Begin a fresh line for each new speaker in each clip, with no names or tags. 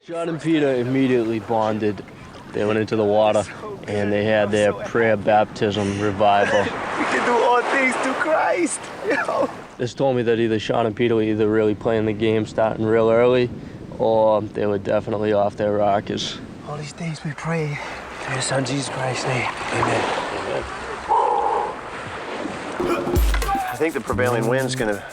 John and Peter immediately bonded. They went into the water and they had their prayer baptism revival.
We can do all things through Christ. Yo.
This told me that either Sean and Peter were either really playing the game starting real early or they were definitely off their rockers.
All these things we pray through your son Jesus Christ's name. Amen.
Amen.
I think the prevailing wind's gonna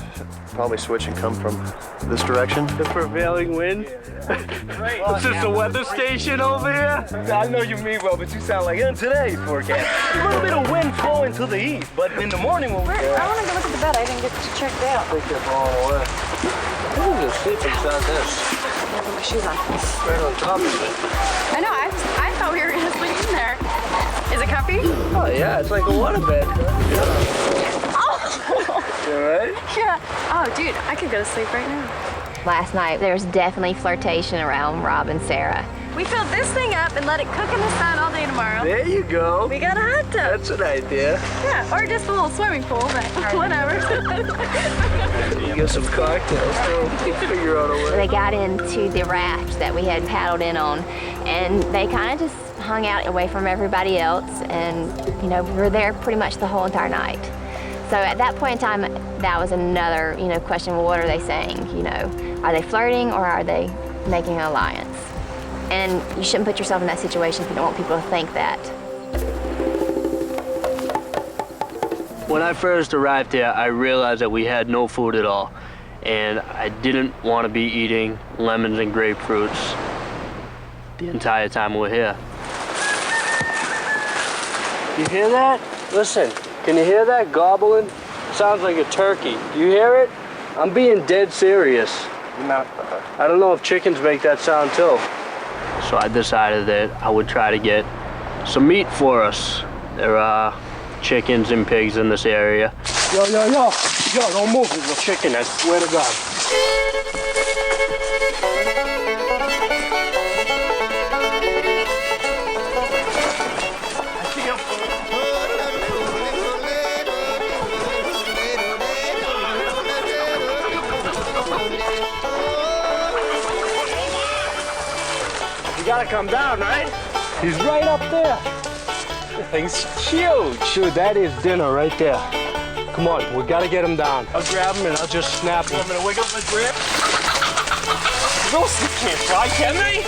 probably switch and come from this direction.
The prevailing wind? Is this the weather station over here?
I know you mean well, but you sound like in today's forecast. A little bit of wind flowing to the east, but in the morning when we...
I want to go look at the bed. I didn't get checked out.
I think they're blowing away. Who's gonna sleep inside this?
I'll put my shoes on.
Right on top of it.
I know. I thought we were going to sleep in there. Is it comfy?
Oh yeah, it's like a waterbed.
Oh!
You alright?
Yeah. Oh, dude, I could go to sleep right now.
Last night, there was definitely flirtation around Rob and Sarah.
We filled this thing up and let it cook in the sun all day tomorrow.
There you go.
We got a hot tub.
That's an idea.
Yeah, or just a little swimming pool, but whatever.
You get some cocktails too. Figure out a way.
They got into the raft that we had paddled in on, and they kind of just hung out away from everybody else, and we were there pretty much the whole entire night. So at that point in time, that was another, question. Well, what are they saying? Are they flirting or are they making an alliance? And you shouldn't put yourself in that situation if you don't want people to think that.
When I first arrived here, I realized that we had no food at all, and I didn't want to be eating lemons and grapefruits the entire time we're here. You hear that? Listen. Can you hear that gobbling? Sounds like a turkey. Do you hear it? I'm being dead serious. I don't know if chickens make that sound too. So I decided that I would try to get some meat for us. There are chickens and pigs in this area. Yo, don't move. There's a chicken, I swear to God. You gotta come down, right? He's right up there. The thing's huge. Dude, that is dinner right there. Come on, we gotta get him down. I'll grab him and I'll just snap him.
I'm gonna wake up my grip.
Those can't fly, can they?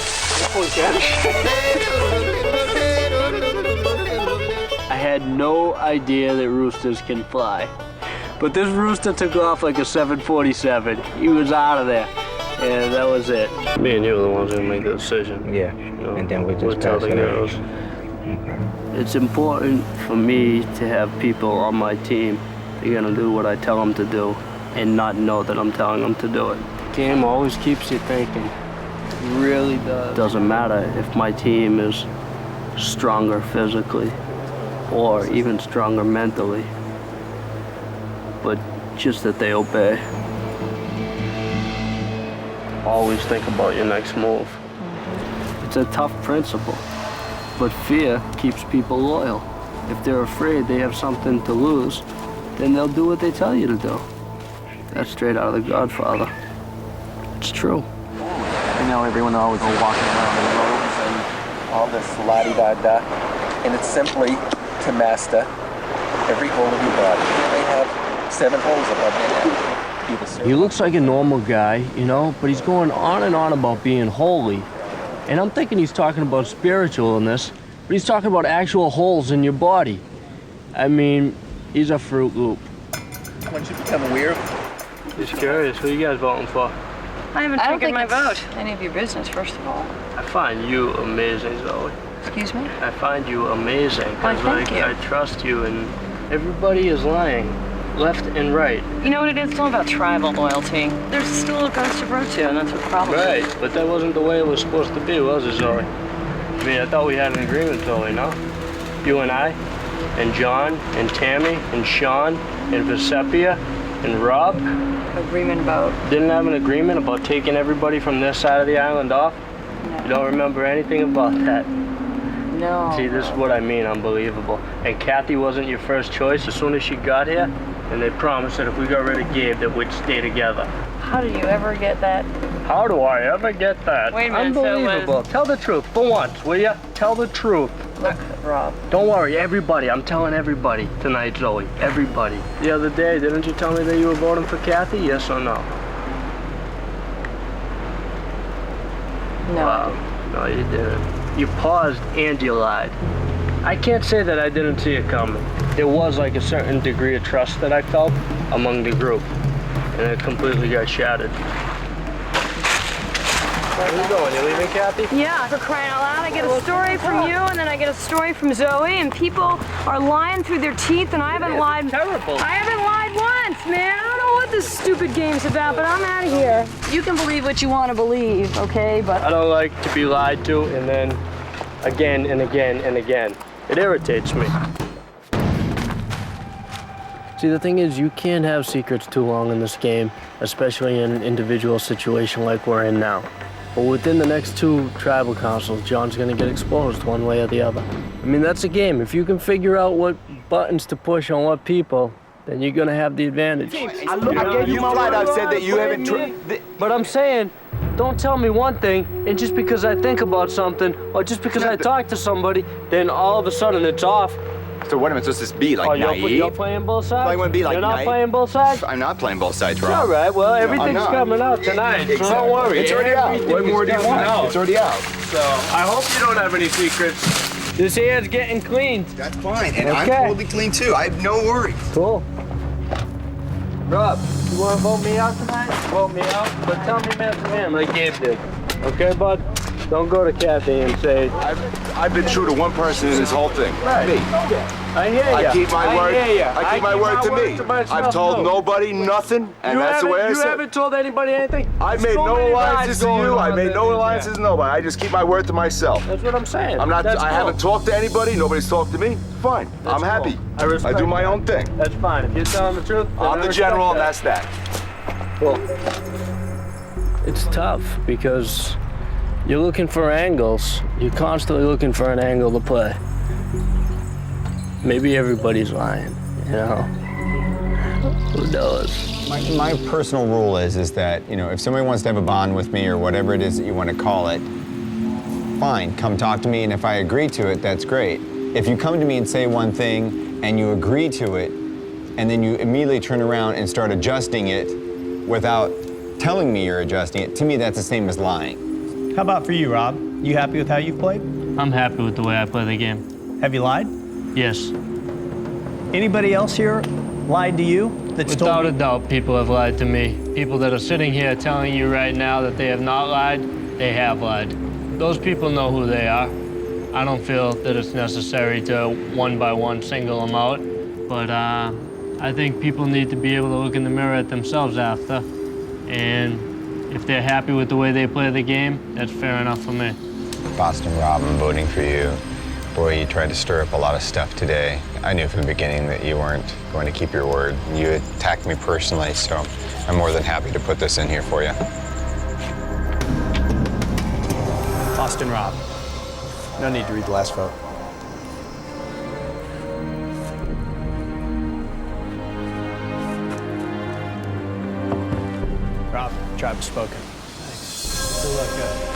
I had no idea that roosters can fly. But this rooster took off like a 747. He was out of there. And that was it. Me and you are the ones who make the decision.
Yeah, and then we just
tell the girls. It's important for me to have people on my team. They're gonna do what I tell them to do and not know that I'm telling them to do it. The game always keeps you thinking. It really does. Doesn't matter if my team is stronger physically or even stronger mentally, but just that they obey. Always think about your next move. It's a tough principle, but fear keeps people loyal. If they're afraid they have something to lose, then they'll do what they tell you to do. That's straight out of The Godfather. It's true.
Everyone always go walking around the roads and all this la-di-da-da, and it's simply to master every hole of your body. They have 7 holes above their head.
He looks like a normal guy, but he's going on and on about being holy. And I'm thinking he's talking about spiritual in this, but he's talking about actual holes in your body. I mean, he's a Fruit Loop.
Once you become aware of
Just curious, who are you guys voting for?
I haven't figured my vote. Any of your business, first of all.
I find you amazing, Zoe.
Excuse me?
I find you amazing.
Why, thank you.
I trust you, and everybody is lying. Left and right.
You know what it is? It's all about tribal loyalty. There's still a ghost of virtue, and that's what the problem is.
Right, but that wasn't the way it was supposed to be, was it, Zoe? I mean, I thought we had an agreement, Zoe, no? You and I, and John, and Tammy, and Sean, and Visepia, and Rob.
Agreement about?
Didn't have an agreement about taking everybody from this side of the island off?
No.
You don't remember anything about that?
No.
See, this is what I mean, unbelievable. And Kathy wasn't your first choice as soon as she got here? And they promised that if we got rid of Gabe, that we'd stay together.
How did you ever get that?
How do I ever get that?
Wait a minute, so
Unbelievable. Tell the truth for once, will ya? Tell the truth.
Look, Rob.
Don't worry, everybody. I'm telling everybody tonight, Zoe. Everybody. The other day, didn't you tell me that you were voting for Kathy? Yes or no?
No.
Wow. No, you didn't. You paused and you lied. I can't say that I didn't see it coming. There was like a certain degree of trust that I felt among the group, and it completely got shattered. Where are you going? You leaving, Kathy?
Yeah, for crying out loud. I get a story from you, and then I get a story from Zoe, and people are lying through their teeth, and I haven't lied.
Terrible.
I haven't lied once, man. I don't know what this stupid game's about, but I'm out of here. You can believe what you want to believe, okay? But
I don't like to be lied to, and then again and again and again. It irritates me. See, the thing is, you can't have secrets too long in this game, especially in an individual situation like we're in now. But within the next 2 tribal councils, John's gonna get exposed one way or the other. I mean, that's a game. If you can figure out what buttons to push on what people, then you're gonna have the advantage.
I gave you flat out said that you haven't
But I'm saying, don't tell me one thing, and just because I think about something, or just because I talk to somebody, then all of a sudden it's off.
So what am I supposed to be, like, naive?
You're playing both sides?
I want to be like
You're not
naive.
playing both sides?
I'm not playing both sides, Rob.
All right, well, everything's coming out tonight, so don't worry.
It's already out. What more do you want? It's already out.
So, I hope you don't have any secrets. This hair's getting cleaned.
That's fine, and
Okay.
I'm totally clean, too. I have no worries.
Cool. Rob, you want to vote me out tonight? Vote me out, but tell me man to man like Gabe did. Okay, bud? Don't go to Kathy and say...
I've been true to one person in this whole thing.
Right.
Me.
I hear ya.
I keep my word.
I hear ya.
I keep my word to me.
myself,
I've told
too.
nobody nothing, and that's the way I
You
said.
haven't told anybody anything?
I made
So
no
many
alliances
lies
to
going
you. I
on
made
there.
no alliances to nobody. I just keep my word to myself.
That's what I'm saying.
I'm not.
That's
I
cool.
haven't talked to anybody. Nobody's talked to me. Fine. I'm
cool.
happy.
I respect
do my
that.
own thing.
That's fine. If you're telling the truth, then
I'm
I
the
respect
general, and
that.
that's that.
Cool. It's tough because you're looking for angles. You're constantly looking for an angle to play. Maybe everybody's lying, you know? Who knows?
My personal rule is that, you know, if somebody wants to have a bond with me or whatever it is that you want to call it, fine, come talk to me, and if I agree to it, that's great. If you come to me and say one thing and you agree to it, and then you immediately turn around and start adjusting it without telling me you're adjusting it, to me that's the same as lying.
How about for you, Rob? You happy with how you've played?
I'm happy with the way I play the game.
Have you lied?
Yes.
Anybody else here lied to you? That's
Without
told
a doubt, people have lied to me. People that are sitting here telling you right now that they have not lied, they have lied. Those people know who they are. I don't feel that it's necessary to one by one single them out, but I think people need to be able to look in the mirror at themselves after, and if they're happy with the way they play the game, that's fair enough for me.
Boston Rob, I'm voting for you. Boy, you tried to stir up a lot of stuff today. I knew from the beginning that you weren't going to keep your word. You attacked me personally, so I'm more than happy to put this in here for you.
Boston Rob. No need to read the last vote. Rob, tribe has spoken. Thanks. Good luck, guys.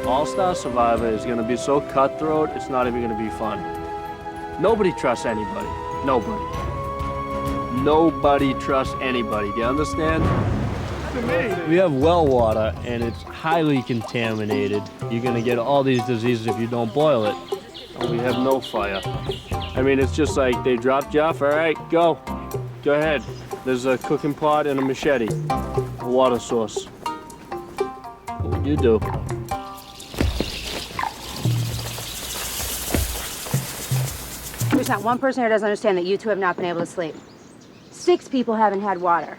All-Star Survivor is going to be so cutthroat, it's not even going to be fun. Nobody trusts anybody. Nobody. Nobody trusts anybody. Do you understand? We have well water, and it's highly contaminated. You're going to get all these diseases if you don't boil it. And we have no fire. I mean, it's just like they dropped you off. All right, go. Go ahead. There's a cooking pot and a machete. A water source. What would you do?
There's not one person here doesn't understand that you two have not been able to sleep. 6 people haven't had water.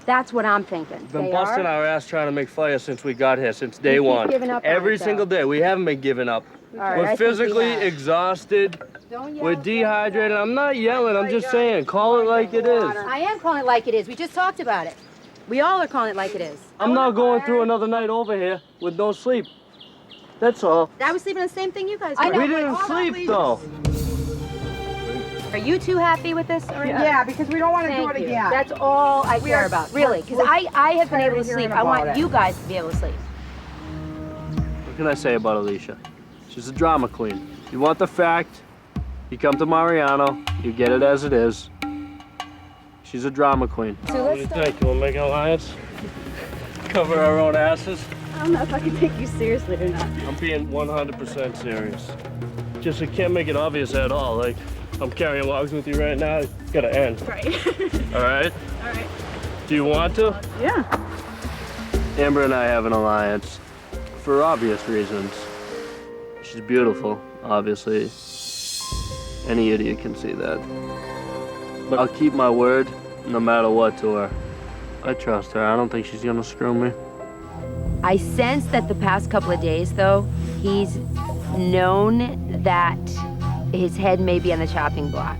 That's what I'm thinking.
We've been
They
busting
are?
our ass trying to make fire since we got here, since day
You keep
one.
giving up on
Every
it, though.
single day. We haven't been giving up.
All right, I
We're
think we
physically
have.
exhausted.
Don't yell,
We're dehydrated. I'm not yelling. I'm just saying, call it like it is.
I am calling it like it is. We just talked about it. We all are calling it like it is.
I'm not going through another night over here with no sleep. That's all.
I was sleeping the same thing you guys were.
I know.
We didn't sleep though.
Are you two happy with this? Or
Yeah, because we don't want to do it
Thank you.
again.
That's all I
We
care
are-
about, really. Because I have been able to sleep. I want you guys to be able to sleep.
What can I say about Alicia? She's a drama queen. You want the fact, you come to Mariano, you get it as it is. She's a drama queen.
So
What do you think? You want to make an alliance? Cover our own asses?
I don't know if I can take you seriously or not.
I'm being 100% serious. Just I can't make it obvious at all. Like, I'm carrying logs with you right now. It's gotta end.
Right.
All right?
All right.
Do you want to?
Yeah.
Amber and I have an alliance for obvious reasons. She's beautiful, obviously. Any idiot can see that. But I'll keep my word no matter what to her. I trust her. I don't think she's gonna screw me.
I sense that the past couple of days, though, he's known that his head may be on the chopping block.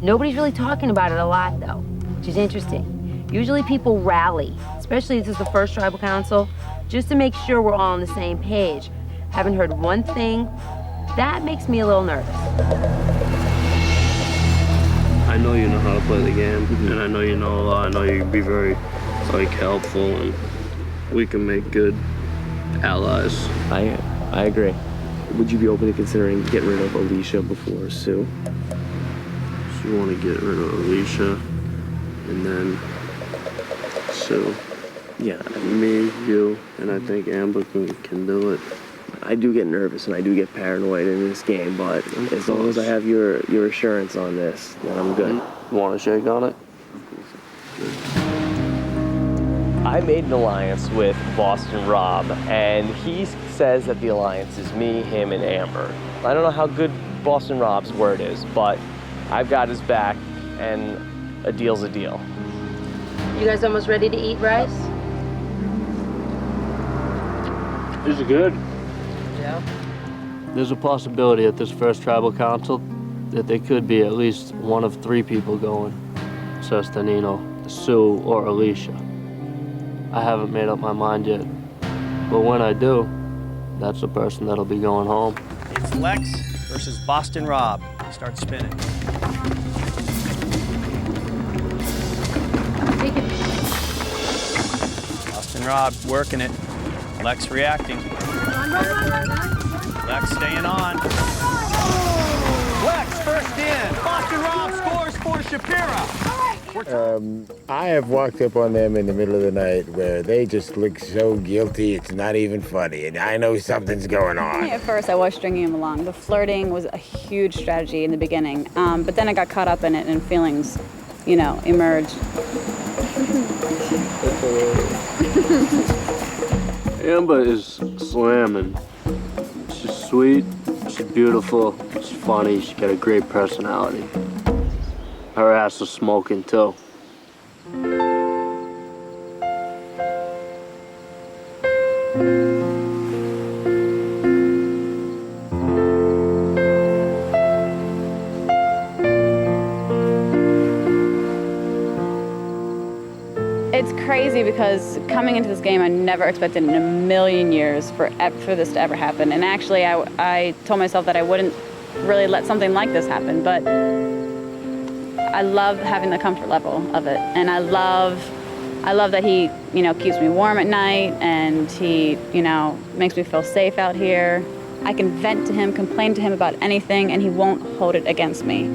Nobody's really talking about it a lot, though, which is interesting. Usually people rally, especially if this is the first tribal council, just to make sure we're all on the same page. Haven't heard one thing. That makes me a little nervous.
I know you know how to play the game, and I know you know a lot. I know you can be very, like, helpful, and we can make good allies.
I agree. Would you be open to considering getting rid of Alicia before Sue?
So you want to get rid of Alicia, and then Sue.
Yeah.
Me, you, and I think Amber can do it.
I do get nervous and I do get paranoid in this game, but as long as I have your assurance on this, then I'm good.
You want to shake on it?
I made an alliance with Boston Rob, and he says that the alliance is me, him, and Amber. I don't know how good Boston Rob's word is, but I've got his back, and a deal's a deal.
You guys almost ready to eat rice?
This is good.
Yeah.
There's a possibility at this first tribal council that there could be at least one of three people going. Sestanino, Sue, or Alicia. I haven't made up my mind yet. But when I do, that's the person that'll be going home.
It's Lex versus Boston Rob. Start spinning. Boston Rob working it. Lex reacting. Lex staying on. Lex first in. Boston Rob scores for Shapira.
I have walked up on them in the middle of the night where they just look so guilty, it's not even funny, and I know something's going on.
At first, I was stringing him along. The flirting was a huge strategy in the beginning, but then I got caught up in it and feelings, emerged.
Amber is slamming. She's sweet, she's beautiful, she's funny, she's got a great personality. Her ass is smoking too.
It's crazy because coming into this game, I never expected in a million years for this to ever happen. And actually, I told myself that I wouldn't really let something like this happen, but I love having the comfort level of it. And I love that he, keeps me warm at night, and he, makes me feel safe out here. I can vent to him, complain to him about anything, and he won't hold it against me.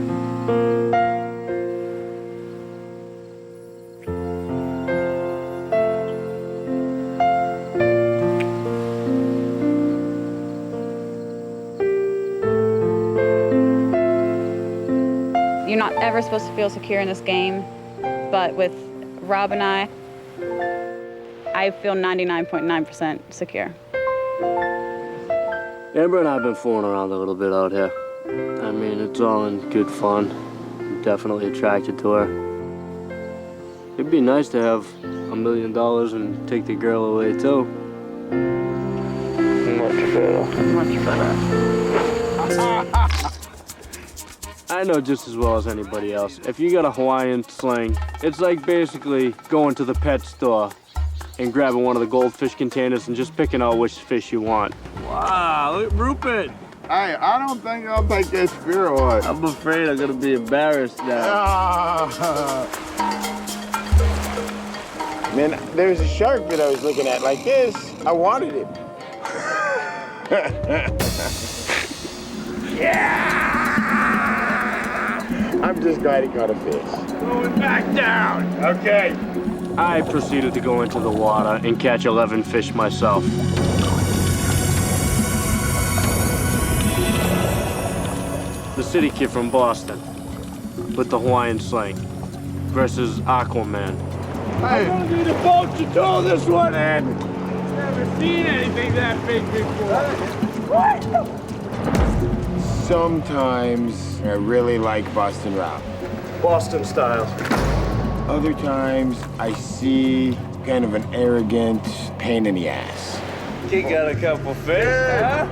You're not ever supposed to feel secure in this game, but with Rob and I feel 99.9% secure.
Amber and I have been fooling around a little bit out here. I mean, it's all in good fun. I'm definitely attracted to her. It'd be nice to have $1 million and take the girl away too. Much better. Much better. I know just as well as anybody else. If you got a Hawaiian sling, it's like basically going to the pet store and grabbing one of the goldfish containers and just picking out which fish you want. Wow, look, Rupert.
Hey, I don't think I'll take that spear away.
I'm afraid I'm gonna be embarrassed now.
Man, there's a shark that I was looking at like this. I wanted it. Yeah! I'm just glad he caught a fish. Going back down. Okay.
I proceeded to go into the water and catch 11 fish myself. The city kid from Boston with the Hawaiian sling versus Aquaman.
Hey. I don't need a boat to tow this one in. Never seen anything that big before. What? Sometimes I really like Boston Rob.
Boston style.
Other times I see kind of an arrogant pain in the ass.
He got a couple fish, huh?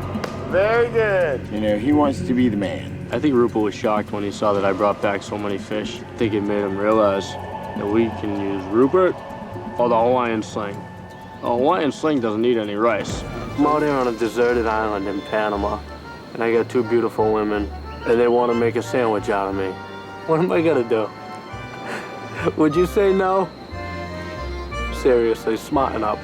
Very good. You know, he wants to be the man.
I think Rupert was shocked when he saw that I brought back so many fish. I think it made him realize that we can use Rupert or the Hawaiian sling. The Hawaiian sling doesn't need any rice. I'm out here on a deserted island in Panama, and I got two beautiful women, and they want to make a sandwich out of me. What am I gonna do? Would you say no? Seriously, smarten up.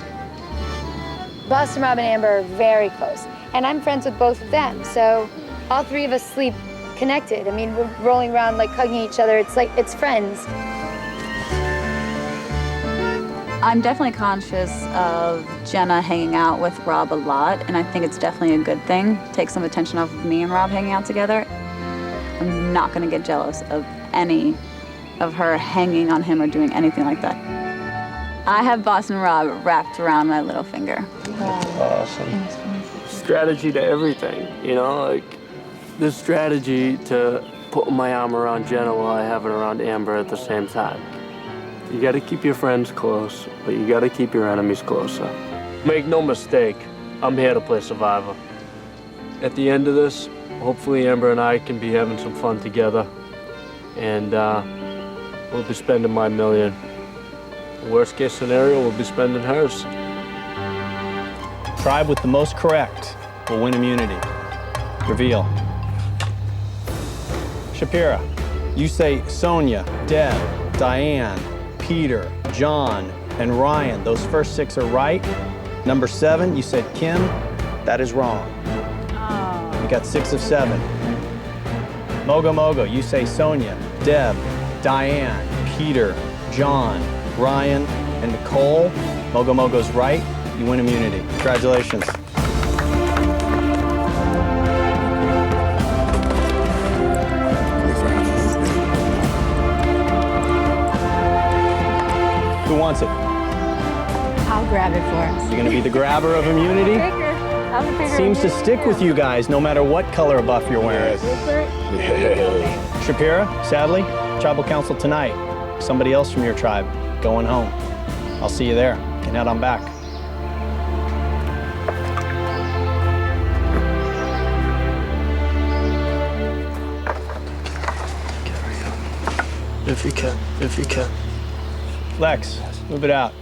Boston Rob and Amber are very close, and I'm friends with both of them, so all three of us sleep connected. I mean, we're rolling around like hugging each other. It's like, it's friends.
I'm definitely conscious of Jenna hanging out with Rob a lot, and I think it's definitely a good thing. Take some attention off of me and Rob hanging out together. I'm not gonna get jealous of any of her hanging on him or doing anything like that. I have Boston Rob wrapped around my little finger.
Awesome. Strategy to everything, you know, like this strategy to put my arm around Jenna while I have it around Amber at the same time. You gotta keep your friends close, but you gotta keep your enemies closer. Make no mistake, I'm here to play Survivor. At the end of this, hopefully Amber and I can be having some fun together, and we'll be spending my million. Worst case scenario, we'll be spending hers.
Tribe with the most correct will win immunity. Reveal. Shapira, you say Sonia, Deb, Diane, Peter, John, and Ryan. Those first 6 are right. Number 7, you said Kim. That is wrong. Oh. You got 6 of 7. Mogo Mogo, you say Sonia, Deb, Diane, Peter, John, Ryan, and Nicole. Mogo Mogo's right. You win immunity. Congratulations. Who wants it?
I'll grab it for us.
You're gonna be the grabber of immunity? Seems to stick with you guys no matter what color of buff you're wearing.
Yes.
Shapira, sadly, tribal council tonight. Somebody else from your tribe going home. I'll see you there. You can head on back.
If you can, if you can.
Lex, move it out.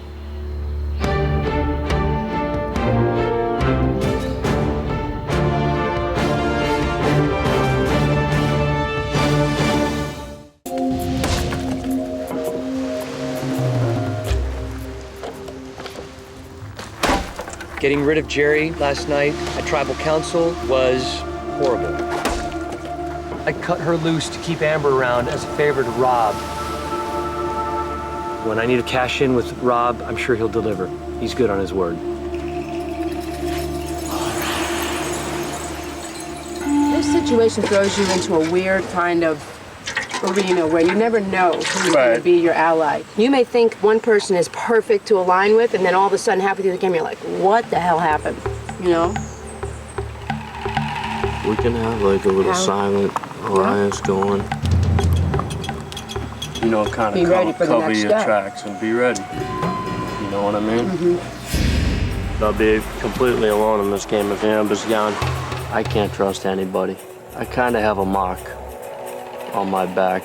Getting rid of Jerry last night at Tribal Council was horrible. I cut her loose to keep Amber around as a favor to Rob. When I need to cash in with Rob, I'm sure he'll deliver. He's good on his word.
This situation throws you into a weird kind of arena where you never know who's going to be your ally. You may think one person is perfect to align with, and then all of a sudden, halfway through the game, you're like, what the hell happened? You know?
We can have like a little silent alliance going. You know, kind of cover your tracks and be ready. You know what I mean? Mm-hmm. I'll be completely alone in this game if Amber's gone. I can't trust anybody. I kind of have a mark on my back,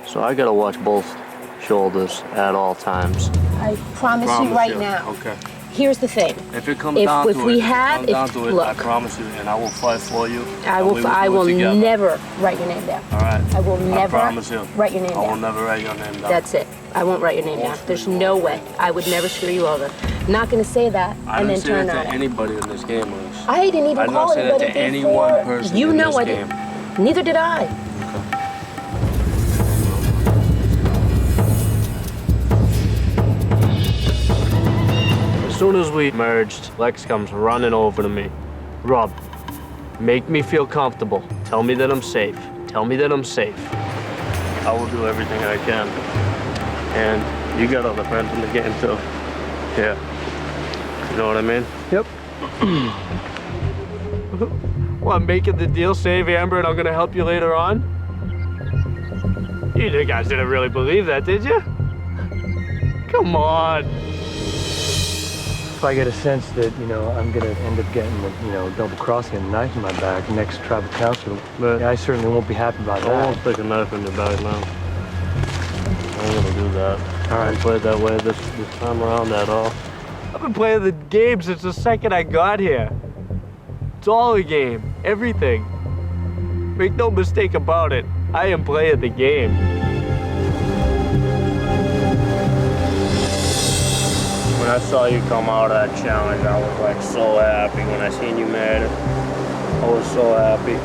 so I gotta watch both shoulders at all times.
I promise you right now.
Okay.
Here's the thing.
If it comes down to it, I promise you, and I will fight for you.
I will never write your name down.
All right.
I will never
promise you.
write your name down.
I will never write your name down.
That's it. I won't write your name down. There's no way. I would never screw you over. I'm not going to say that and then turn on it.
I didn't say that to anybody in this game, Liz.
I didn't even call anybody before.
I didn't say that to any one person
you
in
know
this
I
game.
didn't. Neither did I.
As soon as we merged, Lex comes running over to me. Rob, make me feel comfortable. Tell me that I'm safe. Tell me that I'm safe. I will do everything I can. And you got other friends in the game too. Yeah. You know what I mean? Yep. Well, I'm making the deal, save Amber, and I'm gonna help you later on? You guys didn't really believe that, did you? Come on.
If I get a sense that, you know, I'm gonna end up getting, you know, double crossing and a knife in my back next tribal council, but I certainly won't be happy about that.
I won't stick a knife in your back now. I'm gonna do that. All right. I haven't played that way this time around at all. I've been playing the game since the second I got here. It's all a game, everything. Make no mistake about it, I am playing the game. When I saw you come out of that challenge, I was like so happy. When I seen you made it, I was so happy.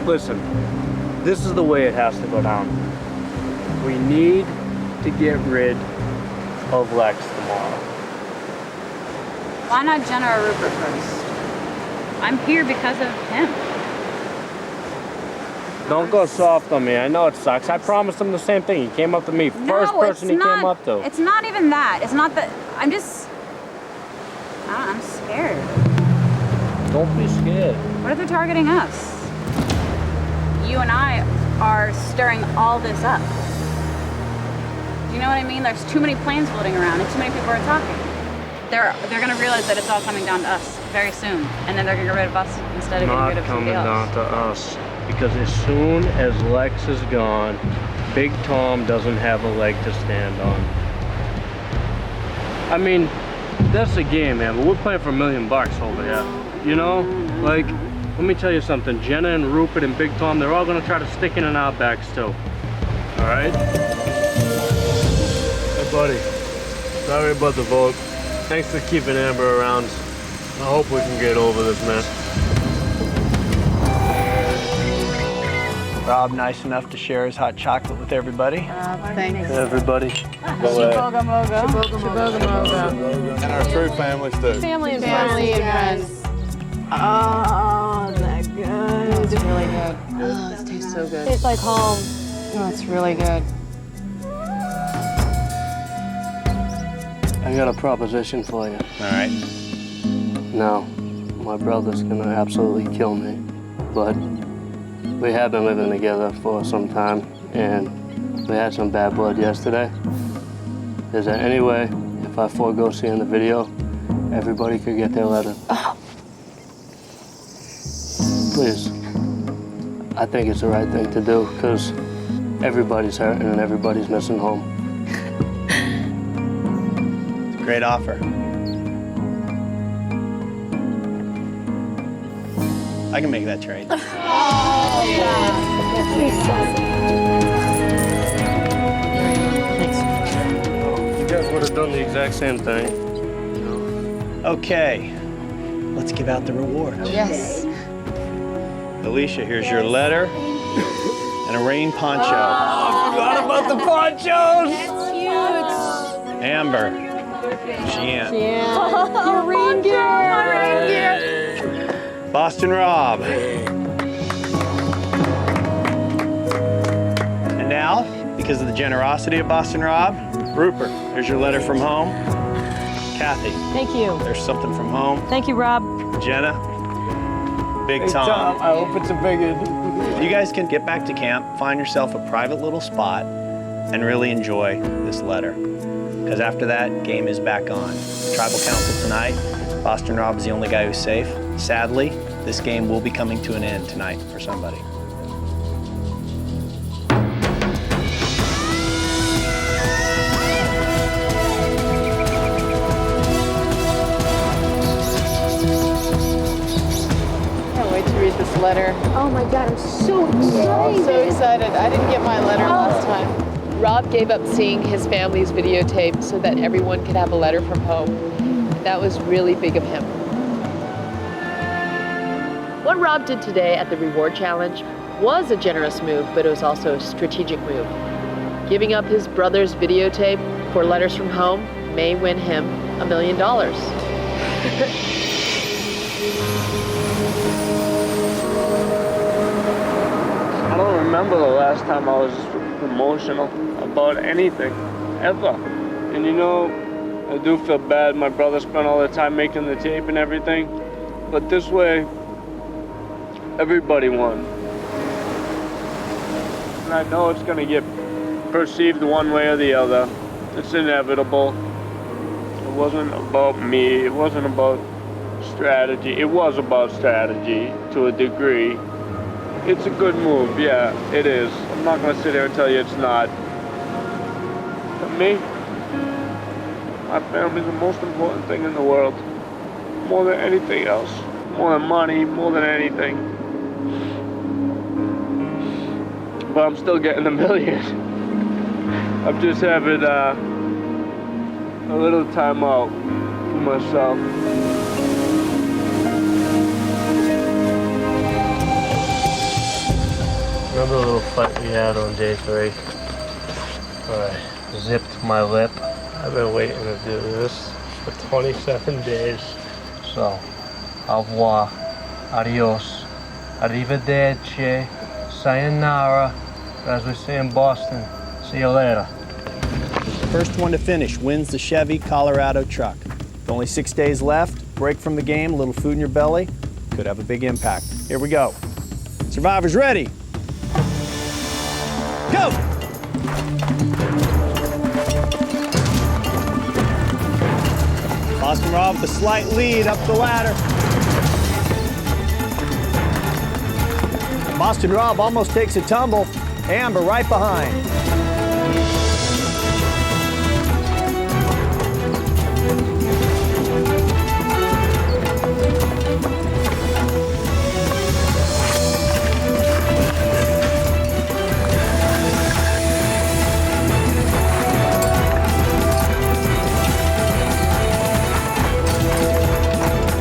Listen, this is the way it has to go down. We need to get rid of Lex tomorrow.
Why not Jenna or Rupert first? I'm here because of him.
Don't go soft on me. I know it sucks. I promised him the same thing. He came up to me. First person he came up to.
It's not even that. It's not that. I'm just. I'm scared.
Don't be scared.
What if they're targeting us? You and I are stirring all this up. Do you know what I mean? There's too many planes floating around and too many people are talking. They're gonna realize that it's all coming down to us very soon, and then they're gonna get rid of us instead of getting rid of somebody else.
Not coming down to us, because as soon as Lex is gone, Big Tom doesn't have a leg to stand on. I mean, that's a game, man, but we're playing for $1 million over here. You know, like, let me tell you something. Jenna and Rupert and Big Tom, they're all gonna try to stick it in our backs too. All right? Hey, buddy. Sorry about the vote. Thanks for keeping Amber around. I hope we can get over this mess.
Rob, nice enough to share his hot chocolate with everybody.
Thanks.
Everybody.
Shaboga moga. Shaboga moga.
And our true families too.
Family and friends. Oh, that good.
It's really good. Oh, this tastes so good.
Tastes like home.
Oh, it's really good.
I got a proposition for you.
All right.
Now, my brother's gonna absolutely kill me, but we have been living together for some time, and we had some bad blood yesterday. Is there any way, if I forego seeing the video, everybody could get their letter?
Oh.
Please. I think it's the right thing to do, because everybody's hurting and everybody's missing home.
Great offer. I can make that trade.
You guys would have done the exact same thing.
Okay, let's give out the rewards.
Yes.
Alicia, here's your letter and a rain poncho.
Oh, I forgot about the ponchos!
That's huge.
Amber, Sheehan,
Your reindeer. My reindeer.
Boston Rob. And now, because of the generosity of Boston Rob, Rupert, here's your letter from home. Kathy.
Thank you.
There's something from home.
Thank you, Rob.
Jenna. Big Tom.
I hope it's a big one.
You guys can get back to camp, find yourself a private little spot, and really enjoy this letter. Because after that, game is back on. Tribal Council tonight. Boston Rob is the only guy who's safe. Sadly, this game will be coming to an end tonight for somebody.
letter.
Oh my God, I'm so
I'm
excited.
so excited. I didn't get my letter last time. Rob gave up seeing his family's videotape so that everyone could have a letter from home. That was really big of him. What Rob did today at the Reward Challenge was a generous move, but it was also a strategic move. Giving up his brother's videotape for letters from home may win him $1 million.
I don't remember the last time I was emotional about anything, ever. And you know, I do feel bad. My brother spent all the time making the tape and everything. But this way, everybody won. And I know it's gonna get perceived one way or the other. It's inevitable. It wasn't about me. It wasn't about strategy. It was about strategy to a degree. It's a good move, yeah, it is. I'm not gonna sit here and tell you it's not. For me, my family's the most important thing in the world. More than anything else. More than money, more than anything. But I'm still getting $1 million. I'm just having a little time out for myself. Remember the little fight we had on day 3? I zipped my lip. I've been waiting to do this for 27 days. So, au revoir, adios, arrivederci, sayonara, as we say in Boston, see you later.
First one to finish wins the Chevy Colorado truck. With only 6 days left, break from the game, a little food in your belly, could have a big impact. Here we go. Survivors ready? Go! Boston Rob with a slight lead up the ladder. Boston Rob almost takes a tumble. Amber right behind.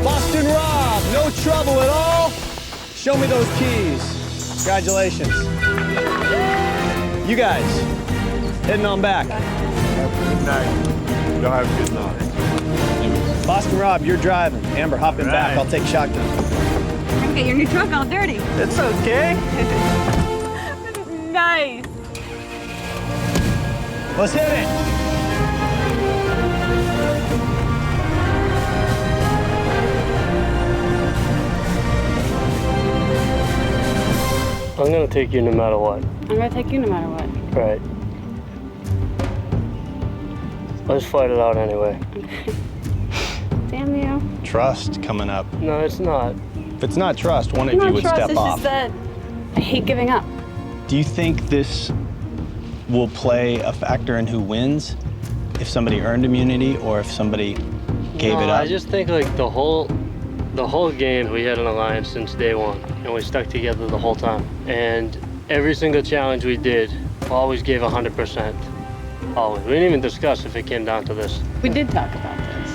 Boston Rob, no trouble at all. Show me those keys. Congratulations. You guys, heading on back.
Good night. Y'all have a good night.
Boston Rob, you're driving. Amber, hop in back. I'll take shotgun.
Don't get your new truck all dirty.
It's okay.
This is nice.
Let's hit it.
I'm gonna take you no matter what.
I'm gonna take you no matter what.
Right. Let's fight it out anyway.
Damn you.
Trust coming up.
No, it's not.
If it's not trust, one of you would
trust,
step
it's
off.
just that I hate giving up.
Do you think this will play a factor in who wins? If somebody earned immunity or if somebody gave it up?
I just think like the whole game we had an alliance since day one, and we stuck together the whole time. And every single challenge we did always gave 100%. Always. We didn't even discuss if it came down to this.
We did talk about this.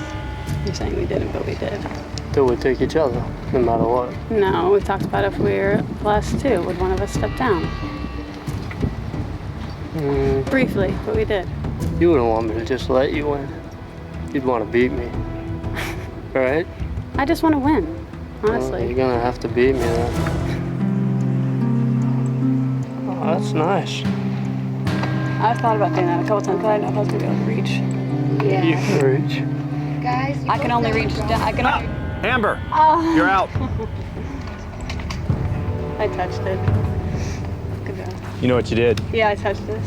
You're saying we didn't, but we did.
Till we take each other, no matter what.
No, we talked about if we were last two, would one of us step down? Briefly, but we did.
You wouldn't want me to just let you win. You'd want to beat me. Right?
I just want to win, honestly.
Well, you're gonna have to beat me then. Oh, that's nice.
I've thought about doing that a couple times, but I don't know if I was gonna be able to reach.
Yeah. You can reach.
Guys,
I can only reach down. I can only...
Amber,
Oh.
you're out.
I touched it. Good job.
You know what you did?
Yeah, I touched this.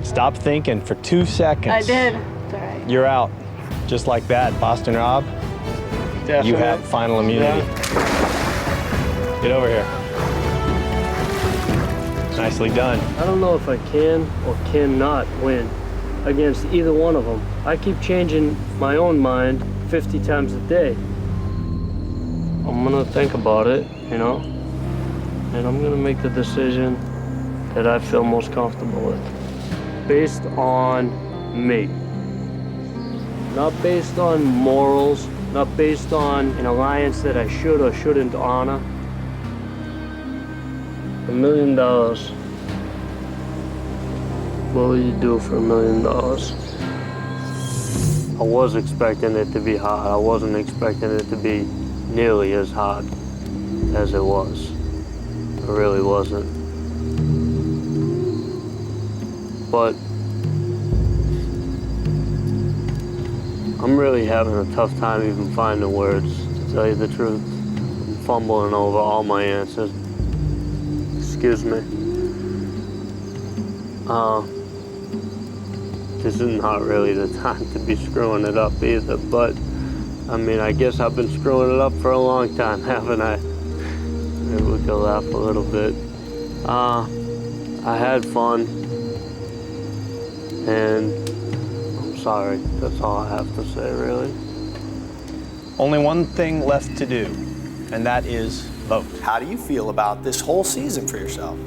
Stop thinking for 2 seconds.
I did. It's all right.
You're out. Just like that, Boston Rob.
Definitely.
You have final immunity.
Yeah.
Get over here. Nicely done.
I don't know if I can or cannot win against either one of them. I keep changing my own mind 50 times a day. I'm gonna think about it, you know? and I'm gonna make the decision that I feel most comfortable with, based on me. Not based on morals, not based on an alliance that I should or shouldn't honor. $1 million. What will you do for $1 million? I was expecting it to be hard. I wasn't expecting it to be nearly as hard as it was. It really wasn't. But I'm really having a tough time even finding words, to tell you the truth. I'm fumbling over all my answers. Excuse me. This is not really the time to be screwing it up either, but I mean, I guess I've been screwing it up for a long time, haven't I? Maybe we could laugh a little bit. I had fun, and I'm sorry. That's all I have to say, really.
Only one thing left to do, and that is vote.
How do you feel about this whole season for yourself?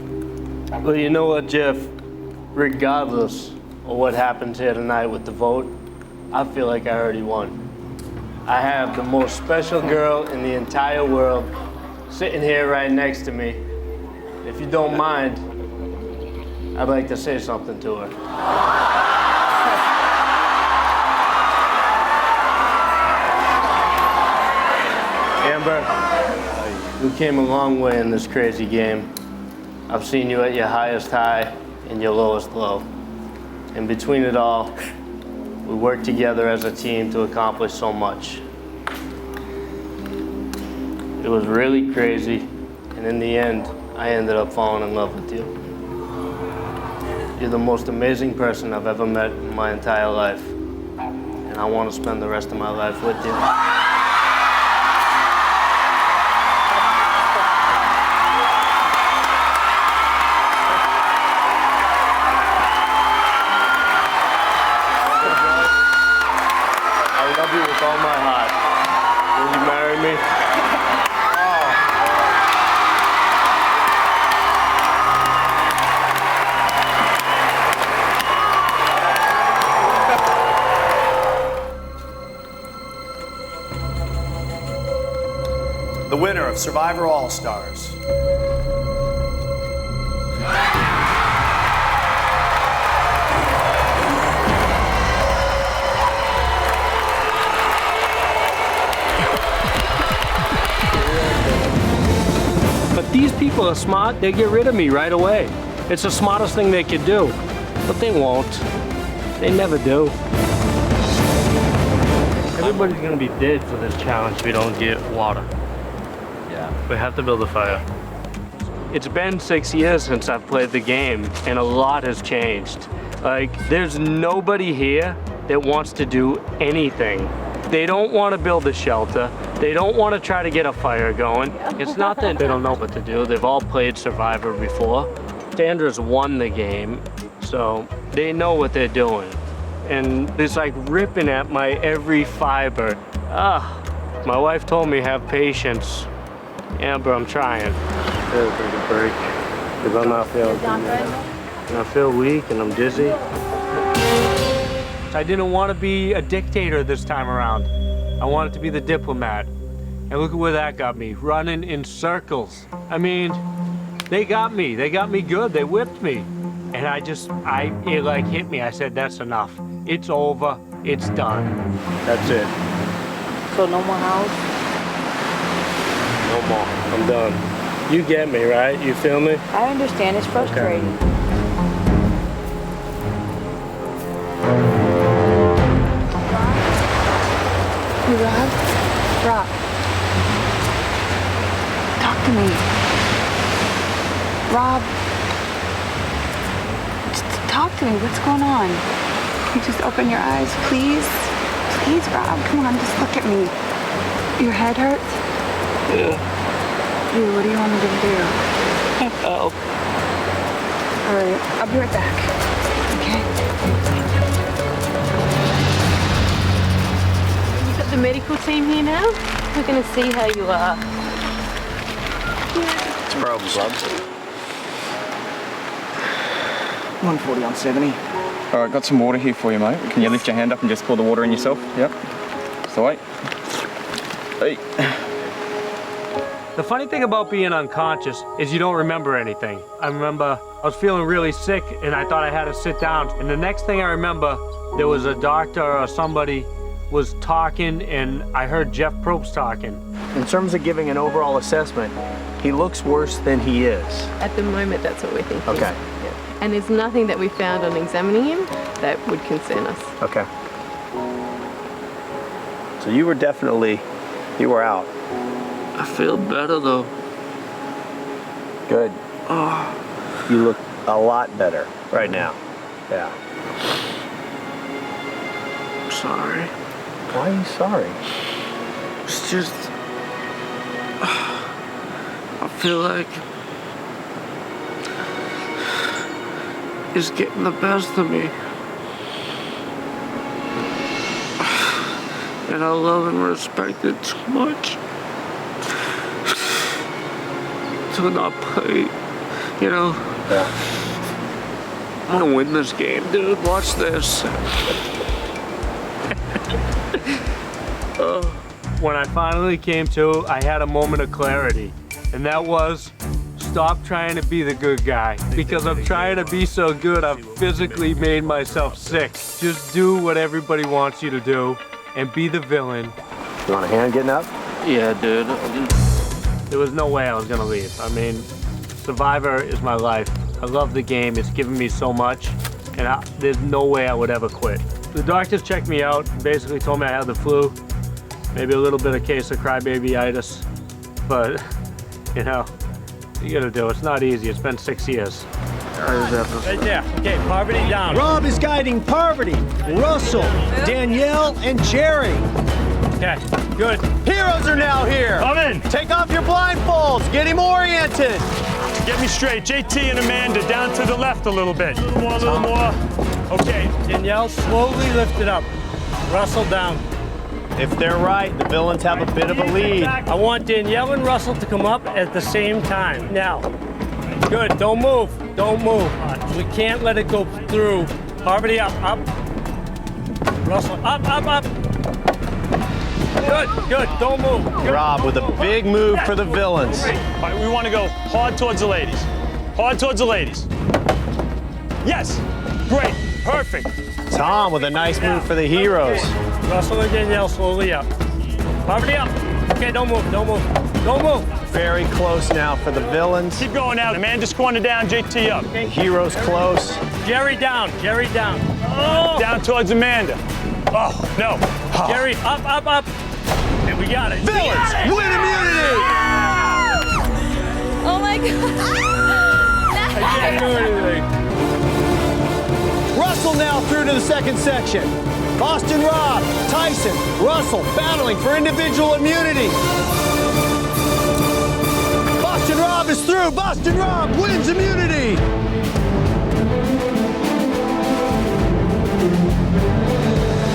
Well, you know what, Jeff? Regardless of what happens here tonight with the vote, I feel like I already won. I have the most special girl in the entire world sitting here right next to me. If you don't mind, I'd like to say something to her. Amber, you came a long way in this crazy game. I've seen you at your highest high and your lowest low. And between it all, we worked together as a team to accomplish so much. It was really crazy, and in the end, I ended up falling in love with you. You're the most amazing person I've ever met in my entire life, and I want to spend the rest of my life with you. With all my heart. Will you marry me?
The winner of Survivor All-Stars.
These people are smart, they get rid of me right away. It's the smartest thing they could do. But they won't. They never do. Everybody's gonna be dead for this challenge if we don't get water. Yeah. We have to build a fire. It's been 6 years since I've played the game, and a lot has changed. Like, there's nobody here that wants to do anything. They don't want to build a shelter. They don't want to try to get a fire going. It's not that they don't know what to do. They've all played Survivor before. Sandra's won the game, so they know what they're doing. And it's like ripping at my every fiber. My wife told me have patience. Amber, I'm trying. I gotta take a break, because I'm not feeling good. And I feel weak and I'm dizzy. I didn't want to be a dictator this time around. I wanted to be the diplomat. And look at where that got me, running in circles. I mean, they got me good, they whipped me. And it like hit me, I said, that's enough. It's over, it's done. That's it.
So no more house?
No more, I'm done. You get me, right? You feel me?
I understand, it's frustrating.
Okay.
Hey, Rob? Rob. Talk to me. Rob. Just talk to me. What's going on? Can you just open your eyes, please? Please, Rob. Come on, just look at me. Your head hurts?
Yeah.
Dude, what do you want me to do?
Help.
All right, I'll be right back. Okay?
The medical team here now. We're going to see how you are.
Yeah.
It's probes.
140 on 70. All right, got some water here for you, mate. Can you lift your hand up and just pour the water in yourself? Yep. So wait. Hey.
The funny thing about being unconscious is you don't remember anything. I remember I was feeling really sick and I thought I had to sit down. And the next thing I remember, there was a doctor or somebody was talking and I heard Jeff Probst talking.
In terms of giving an overall assessment, he looks worse than he is.
At the moment, that's what we think.
Okay.
And there's nothing that we found on examining him that would concern us.
Okay. So you were out.
I feel better though.
Good.
Oh.
You look a lot better right now. Yeah.
I'm sorry.
Why are you sorry?
It's just, I feel like it's getting the best of me. And I love and respect it too much to not play, you know?
Yeah.
I'm gonna win this game, dude. Watch this.
When I finally came to, I had a moment of clarity, and that was stop trying to be the good guy. Because I'm trying to be so good, I've physically made myself sick. Just do what everybody wants you to do and be the villain.
You want a hand getting up?
Yeah, dude.
There was no way I was gonna leave. I mean, Survivor is my life. I love the game, it's given me so much, and there's no way I would ever quit. The doctors checked me out, basically told me I had the flu, maybe a little bit of case of crybaby-itis, but, you know, you gotta do it. It's not easy. It's been 6 years.
Right there. Okay, Parvati down. Rob is guiding Parvati, Russell, Danielle, and Jerry. Okay, good.
Heroes are now here.
Come in.
Take off your blindfolds. Get him oriented.
Get me straight. JT and Amanda down to the left a little bit. A little more. Okay.
Danielle, slowly lift it up. Russell down.
If they're right, the villains have a bit of a lead.
I want Danielle and Russell to come up at the same time. Now. Good. Don't move. Don't move. We can't let it go through. Parvati up, up. Russell up, up, up. Good, good. Don't move. Good.
Rob with a big move for the villains.
All right, we want to go hard towards the ladies. Hard towards the ladies. Yes. Great. Perfect.
Tom with a nice move for the heroes.
Russell and Danielle slowly up. Parvati up. Okay, don't move. Don't move. Don't move.
Very close now for the villains.
Keep going now. Amanda's corner down, JT up.
Okay. Heroes close.
Jerry down. Jerry down. Oh.
Down towards Amanda. Oh, no. Oh.
Jerry, up, up, up. And we got it.
Villains win immunity!
Oh my God.
I can't do anything.
Russell now through to the second section. Boston Rob, Tyson, Russell battling for individual immunity. Boston Rob is through. Boston Rob wins immunity.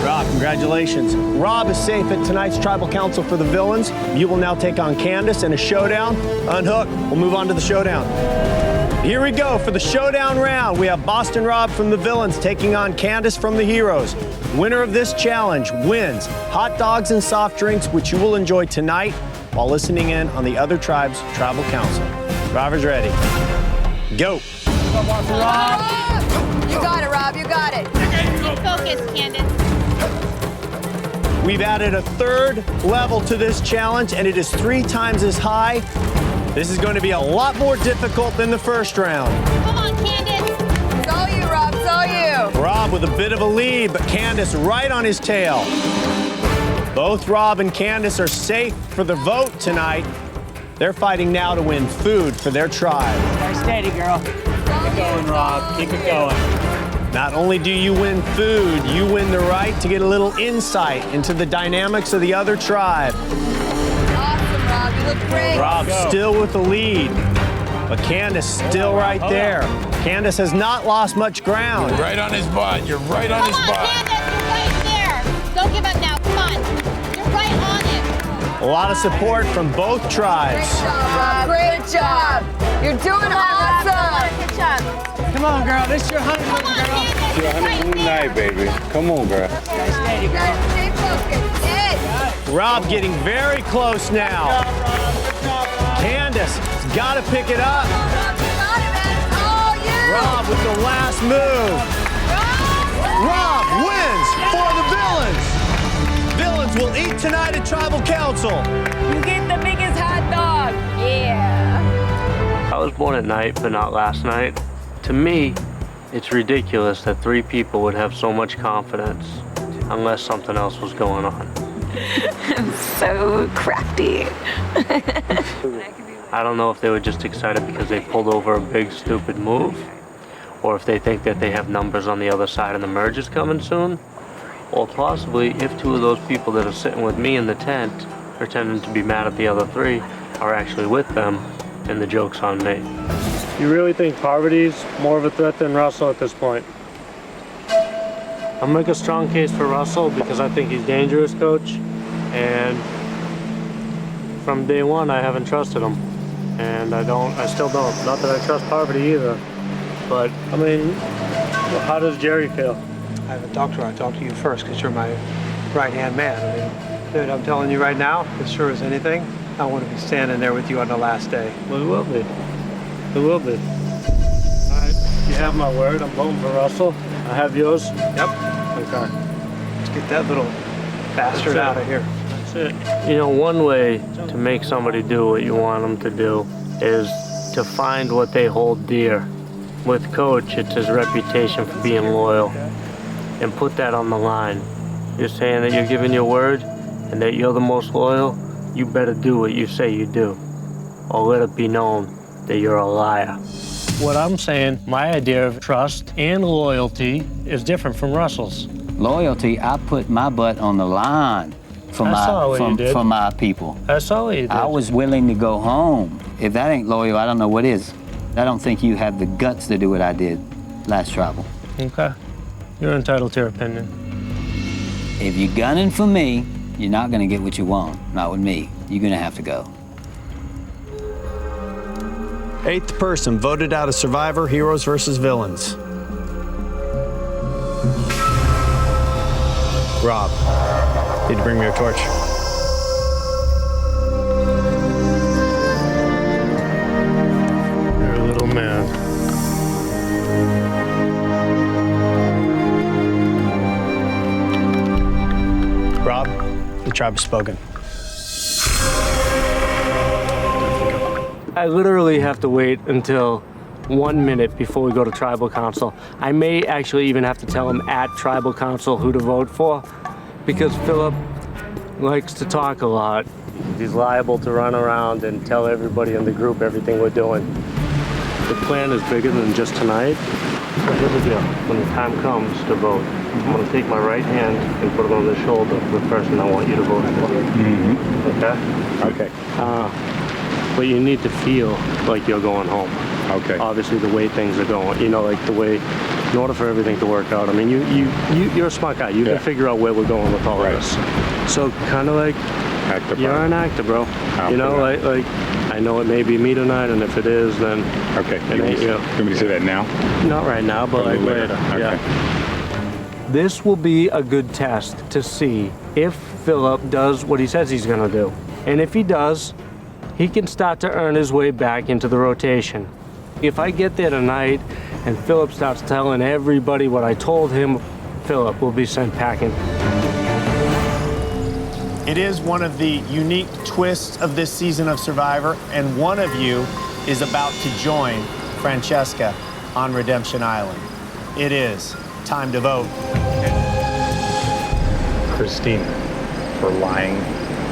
Rob, congratulations. Rob is safe at tonight's Tribal Council for the villains. You will now take on Candace in a showdown. Unhook. We'll move on to the showdown. Here we go for the showdown round. We have Boston Rob from the villains taking on Candace from the heroes. Winner of this challenge wins hot dogs and soft drinks, which you will enjoy tonight while listening in on the other tribe's Tribal Council. Drivers ready. Go.
Boston Rob. You got it, Rob. You got it.
Stay focused, Candace.
We've added a third level to this challenge, and it is 3 times as high. This is going to be a lot more difficult than the first round.
Come on, Candace.
It's all you, Rob. It's all you.
Rob with a bit of a lead, but Candace right on his tail. Both Rob and Candace are safe for the vote tonight. They're fighting now to win food for their tribe.
Stay steady, girl. Keep it going, Rob. Keep it going.
Not only do you win food, you win the right to get a little insight into the dynamics of the other tribe.
Awesome, Rob. You look great.
Rob still with the lead, but Candace still right there. Candace has not lost much ground.
You're right on his butt. You're right on his butt.
Candace, you're right there. Don't give up now. Come on. You're right on it.
A lot of support from both tribes.
Great job, Rob. Great job. You're doing awesome.
Good job.
Come on, girl. This is your honeymoon, girl.
It's your honeymoon night, baby. Come on, girl.
Stay focused. Yes.
Rob getting very close now. Candace has got to pick it up. Rob with the last move. Rob wins for the Villains. Villains will eat tonight at Tribal Council.
You get the biggest hot dog. Yeah.
I was born at night, but not last night. To me, it's ridiculous that 3 people would have so much confidence unless something else was going on.
I'm so crafty.
I don't know if they were just excited because they pulled over a big stupid move, or if they think that they have numbers on the other side and the merge is coming soon, or possibly if 2 of those people that are sitting with me in the tent pretending to be mad at the other 3 are actually with them and the joke's on me.
You really think Parvati's more of a threat than Russell at this point? I'll make a strong case for Russell because I think he's dangerous, Coach. And from day one, I haven't trusted him. And I still don't. Not that I trust Parvati either. But, I mean, how does Jerry feel?
I haven't talked to her. I talked to you first because you're my right-hand man. I mean, dude, I'm telling you right now, as sure as anything, I want to be standing there with you on the last day.
Well, it will be. It will be. All right, you have my word. I'm voting for Russell. I have yours.
Yep.
Okay.
Let's get that little bastard out of here.
That's it. You know, one way to make somebody do what you want them to do is to find what they hold dear. With Coach, it's his reputation for being loyal. And put that on the line. You're saying that you're giving your word and that you're the most loyal, you better do what you say you do. Or let it be known that you're a liar. What I'm saying, my idea of trust and loyalty is different from Russell's.
Loyalty, I put my butt on the line for my people.
That's all you did.
I was willing to go home. If that ain't loyal, I don't know what is. I don't think you have the guts to do what I did last travel.
Okay. You're entitled to your opinion.
If you're gunning for me, you're not gonna get what you want. Not with me. You're gonna have to go.
8th person voted out of Survivor, Heroes versus Villains. Rob, need to bring me a torch.
You're a little man.
Rob, the tribe has spoken.
I literally have to wait until 1 minute before we go to Tribal Council. I may actually even have to tell him at Tribal Council who to vote for, because Philip likes to talk a lot. He's liable to run around and tell everybody in the group everything we're doing. The plan is bigger than just tonight. But here's the deal. When the time comes to vote, I'm going to take my right hand and put it on the shoulder of the person I want you to vote for.
Mm-hmm.
Okay? Okay. But you need to feel like you're going home.
Okay.
Obviously, the way things are going, you know, like the way, in order for everything to work out. I mean, you're a smart guy. You can figure out where we're going with all of this. So kind of like, you're an actor, bro. You know, like I know it may be me tonight, and if it is, then
okay.
It ain't you.
You want me to say that now?
Not right now, but like later.
Okay.
Yeah. This will be a good test to see if Philip does what he says he's gonna do, and if he does, he can start to earn his way back into the rotation. If I get there tonight and Philip starts telling everybody what I told him, Philip will be sent packing.
It is one of the unique twists of this season of Survivor, and one of you is about to join Francesca on Redemption Island. It is time to vote.
Christina, for lying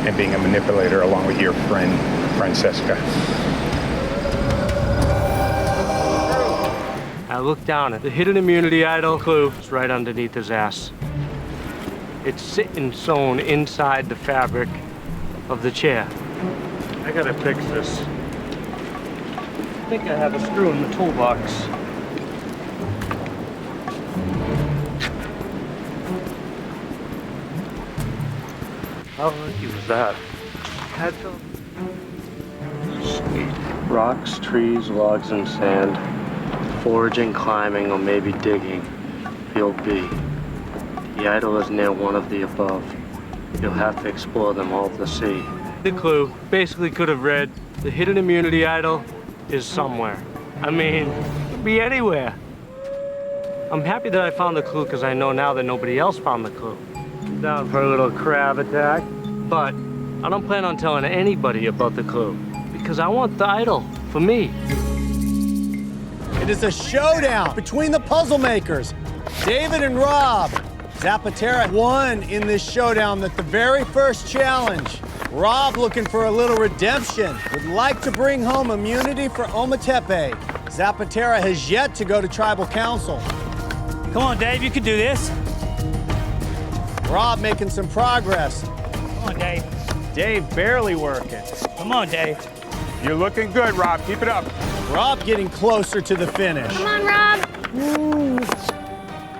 and being a manipulator along with your friend, Francesca.
I look down at the hidden immunity idol clue. It's right underneath his ass. It's sitting sewn inside the fabric of the chair. I gotta fix this. I think I have a screw in the toolbox. How lucky was that?
Rocks, trees, logs, and sand. Foraging, climbing, or maybe digging. Field B. The idol is near one of the above. You'll have to explore them all to see. The clue basically could have read, the hidden immunity idol is somewhere. I mean, it could be anywhere. I'm happy that I found the clue because I know now that nobody else found the clue. Down for a little crab attack, but I don't plan on telling anybody about the clue because I want the idol for me.
It is a showdown between the puzzle makers, David and Rob. Zapatera won in this showdown at the very first challenge. Rob, looking for a little redemption, would like to bring home immunity for Ometepe. Zapatera has yet to go to tribal council.
Come on, Dave, you can do this.
Rob making some progress.
Come on, Dave.
Dave barely working.
Come on, Dave.
You're looking good, Rob. Keep it up. Rob getting closer to the finish.
Come on, Rob.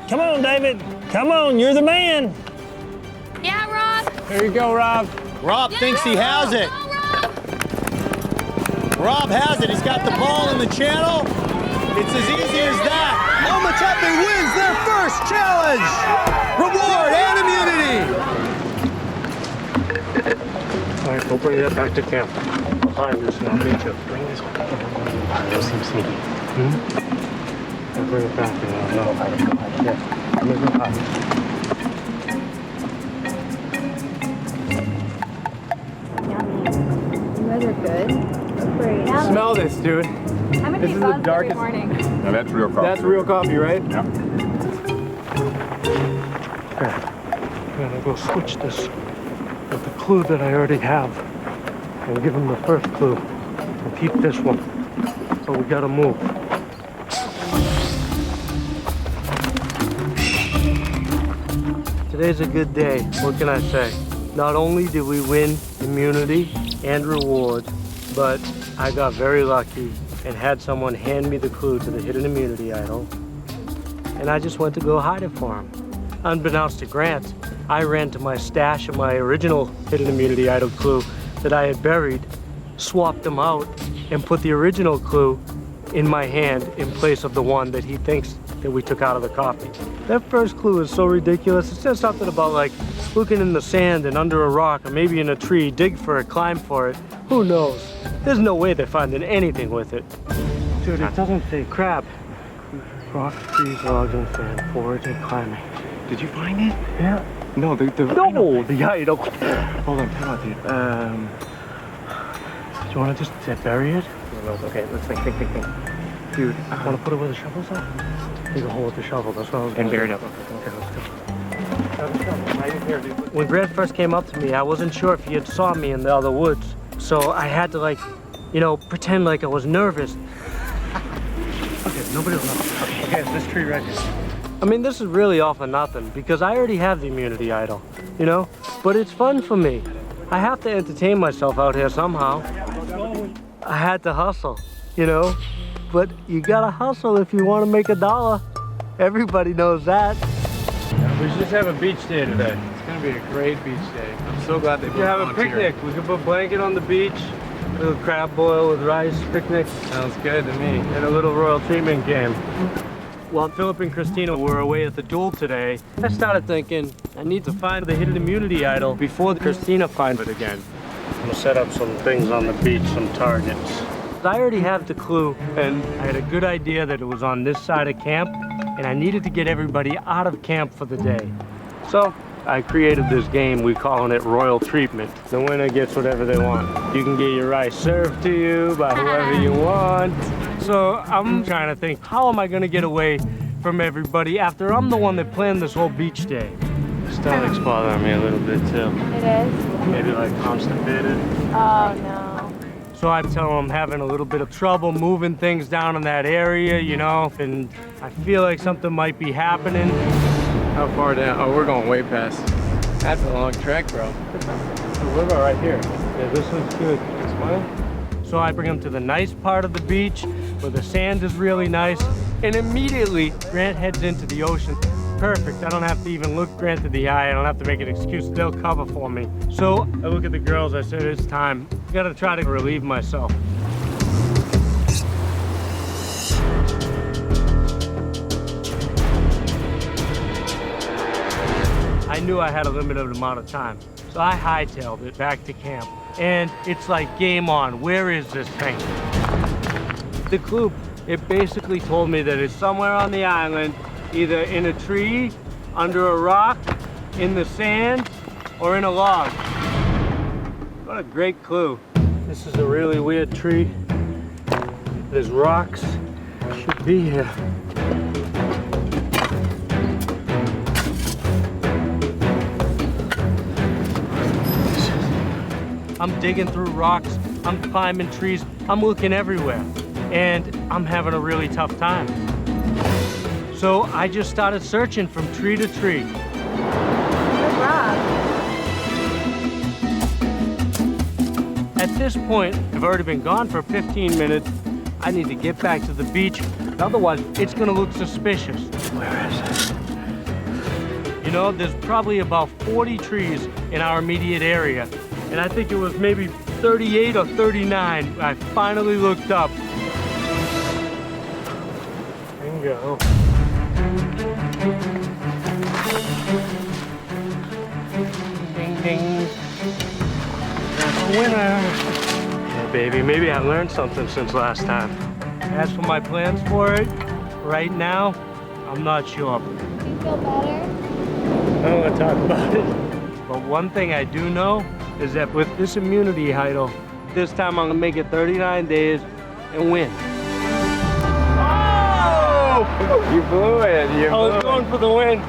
Come on, David. Come on, you're the man.
Yeah, Rob.
There you go, Rob. Rob thinks he has it. Rob has it. He's got the ball in the channel. It's as easy as that. Ometepe wins their first challenge. Reward and immunity.
All right, we'll bring that back to camp. Behind this now. Me too. Bring this one. Those seem sneaky. I'll bring it back and I'll hide it. Yeah. I'm gonna go hide.
You guys are good. Great.
Smell this, dude.
How many
This is the darkest.
Now that's real coffee.
That's real coffee, right?
Yeah.
Okay. I'm gonna go switch this with the clue that I already have. And give him the first clue. And keep this one. So we gotta move. Today's a good day. What can I say? Not only did we win immunity and rewards, but I got very lucky and had someone hand me the clue to the hidden immunity idol. And I just went to go hide it for him. Unbeknownst to Grant, I ran to my stash of my original hidden immunity idol clue that I had buried, swapped them out, and put the original clue in my hand in place of the one that he thinks that we took out of the coffee. That first clue is so ridiculous. It says something about like looking in the sand and under a rock or maybe in a tree, dig for it, climb for it. Who knows? There's no way they're finding anything with it. Dude, it doesn't say crab. Rock, trees, logs, and sand, forage and climbing.
Did you find it?
Yeah.
No, the
idol. Hold on, come on, dude. Do you want to just bury it? Okay, let's think. Dude, I want to put it where the shovels are. Dig a hole with the shovel. That's what I was.
And bury it up.
Okay, let's go. When Grant first came up to me, I wasn't sure if he had saw me in the other woods, so I had to pretend like I was nervous. Okay, nobody will know. Okay, it's this tree right here. I mean, this is really all for nothing because I already have the immunity idol, you know? But it's fun for me. I have to entertain myself out here somehow. I had to hustle, you know? But you gotta hustle if you want to make $1. Everybody knows that.
We should just have a beach day today. It's gonna be a great beach day. I'm so glad they
We could have a picnic. We could put a blanket on the beach, a little crab boil with rice, picnic.
Sounds good to me.
And a little royal treatment game. While Philip and Christina were away at the duel today, I started thinking, I need to find the hidden immunity idol before Christina finds it again. I'm gonna set up some things on the beach, some targets. I already have the clue, and I had a good idea that it was on this side of camp, and I needed to get everybody out of camp for the day. So I created this game, we're calling it Royal Treatment. The winner gets whatever they want. You can get your rice served to you by whoever you want. So I'm trying to think, how am I gonna get away from everybody after I'm the one that planned this whole beach day? This stomach's bothering me a little bit too.
It is?
Maybe like constipated.
Oh, no.
So I tell them I'm having a little bit of trouble moving things down in that area, you know, and I feel like something might be happening.
How far down? Oh, we're going way past. That's a long trek, bro.
We're about right here. Yeah, this looks good. Smile. So I bring them to the nice part of the beach where the sand is really nice, and immediately Grant heads into the ocean.
perfect. I don't have to even look Grant in the eye. I don't have to make an excuse. They'll cover for me. So I look at the girls. I said, it's time. I gotta try to relieve myself. I knew I had a limited amount of time. So I hightailed it back to camp. And it's like game on. Where is this thing? The clue, it basically told me that it's somewhere on the island, either in a tree, under a rock, in the sand, or in a log. What a great clue. This is a really weird tree. There's rocks. Should be here. I'm digging through rocks, I'm climbing trees, I'm looking everywhere, and I'm having a really tough time. So I just started searching from tree to tree.
Where's Rob?
At this point, I've already been gone for 15 minutes. I need to get back to the beach, otherwise it's gonna look suspicious. Where is it? You know, there's probably about 40 trees in our immediate area. And I think it was maybe 38 or 39. I finally looked up. Bingo. Ding, ding. That's a winner. Yeah, baby, maybe I learned something since last time. As for my plans for it, right now, I'm not sure.
You feel better?
I don't want to talk about it. But one thing I do know is that with this immunity, Heidel, this time I'm gonna make it 39 days and win. Oh!
You blew it.
I was going for the win.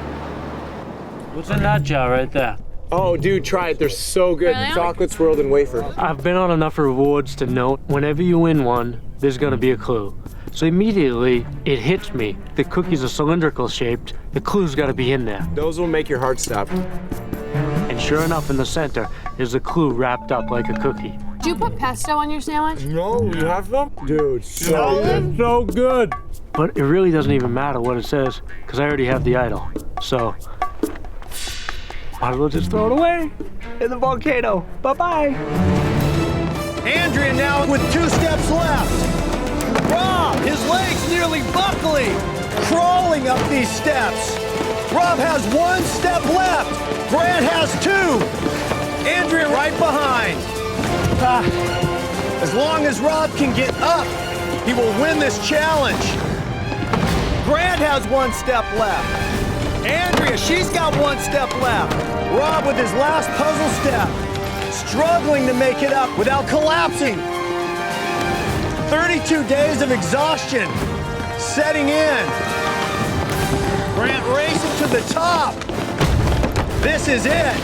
What's in that jar right there?
Oh, dude, try it. They're so good.
Really?
Chocolate swirled in wafer.
I've been on enough rewards to know whenever you win one, there's gonna be a clue. So immediately, it hits me. The cookies are cylindrical shaped. The clue's gotta be in there.
Those will make your heart stop.
And sure enough, in the center is a clue wrapped up like a cookie.
Do you put pesto on your sandwich?
No, you have them? Dude, so good.
So good. But it really doesn't even matter what it says, because I already have the idol. So, might as well just throw it away in the volcano. Bye-bye.
Andrea now with 2 steps left. Rob, his legs nearly buckling, crawling up these steps. Rob has 1 step left. Grant has 2. Andrea right behind. As long as Rob can get up, he will win this challenge. Grant has 1 step left. Andrea, she's got 1 step left. Rob with his last puzzle step, struggling to make it up without collapsing. 32 days of exhaustion setting in. Grant racing to the top. This is it.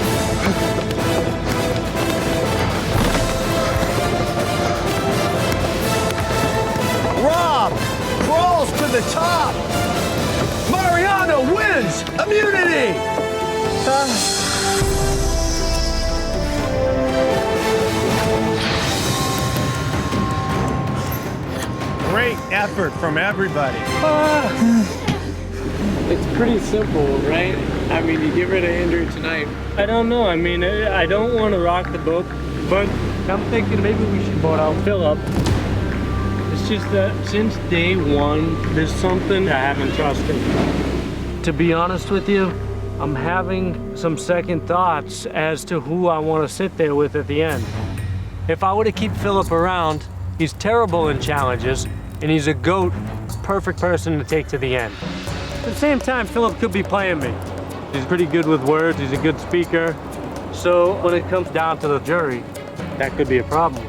Rob crawls to the top. Mariano wins immunity. Great effort from everybody.
It's pretty simple, right? I mean, you get rid of Andrew tonight. I don't know. I mean, I don't want to rock the boat, but I'm thinking maybe we should vote out Philip. It's just that since day one, there's something I haven't trusted. To be honest with you, I'm having some second thoughts as to who I want to sit there with at the end. If I were to keep Philip around, he's terrible in challenges, and he's a GOAT, perfect person to take to the end. At the same time, Philip could be playing me. He's pretty good with words, he's a good speaker. So when it comes down to the jury, that could be a problem.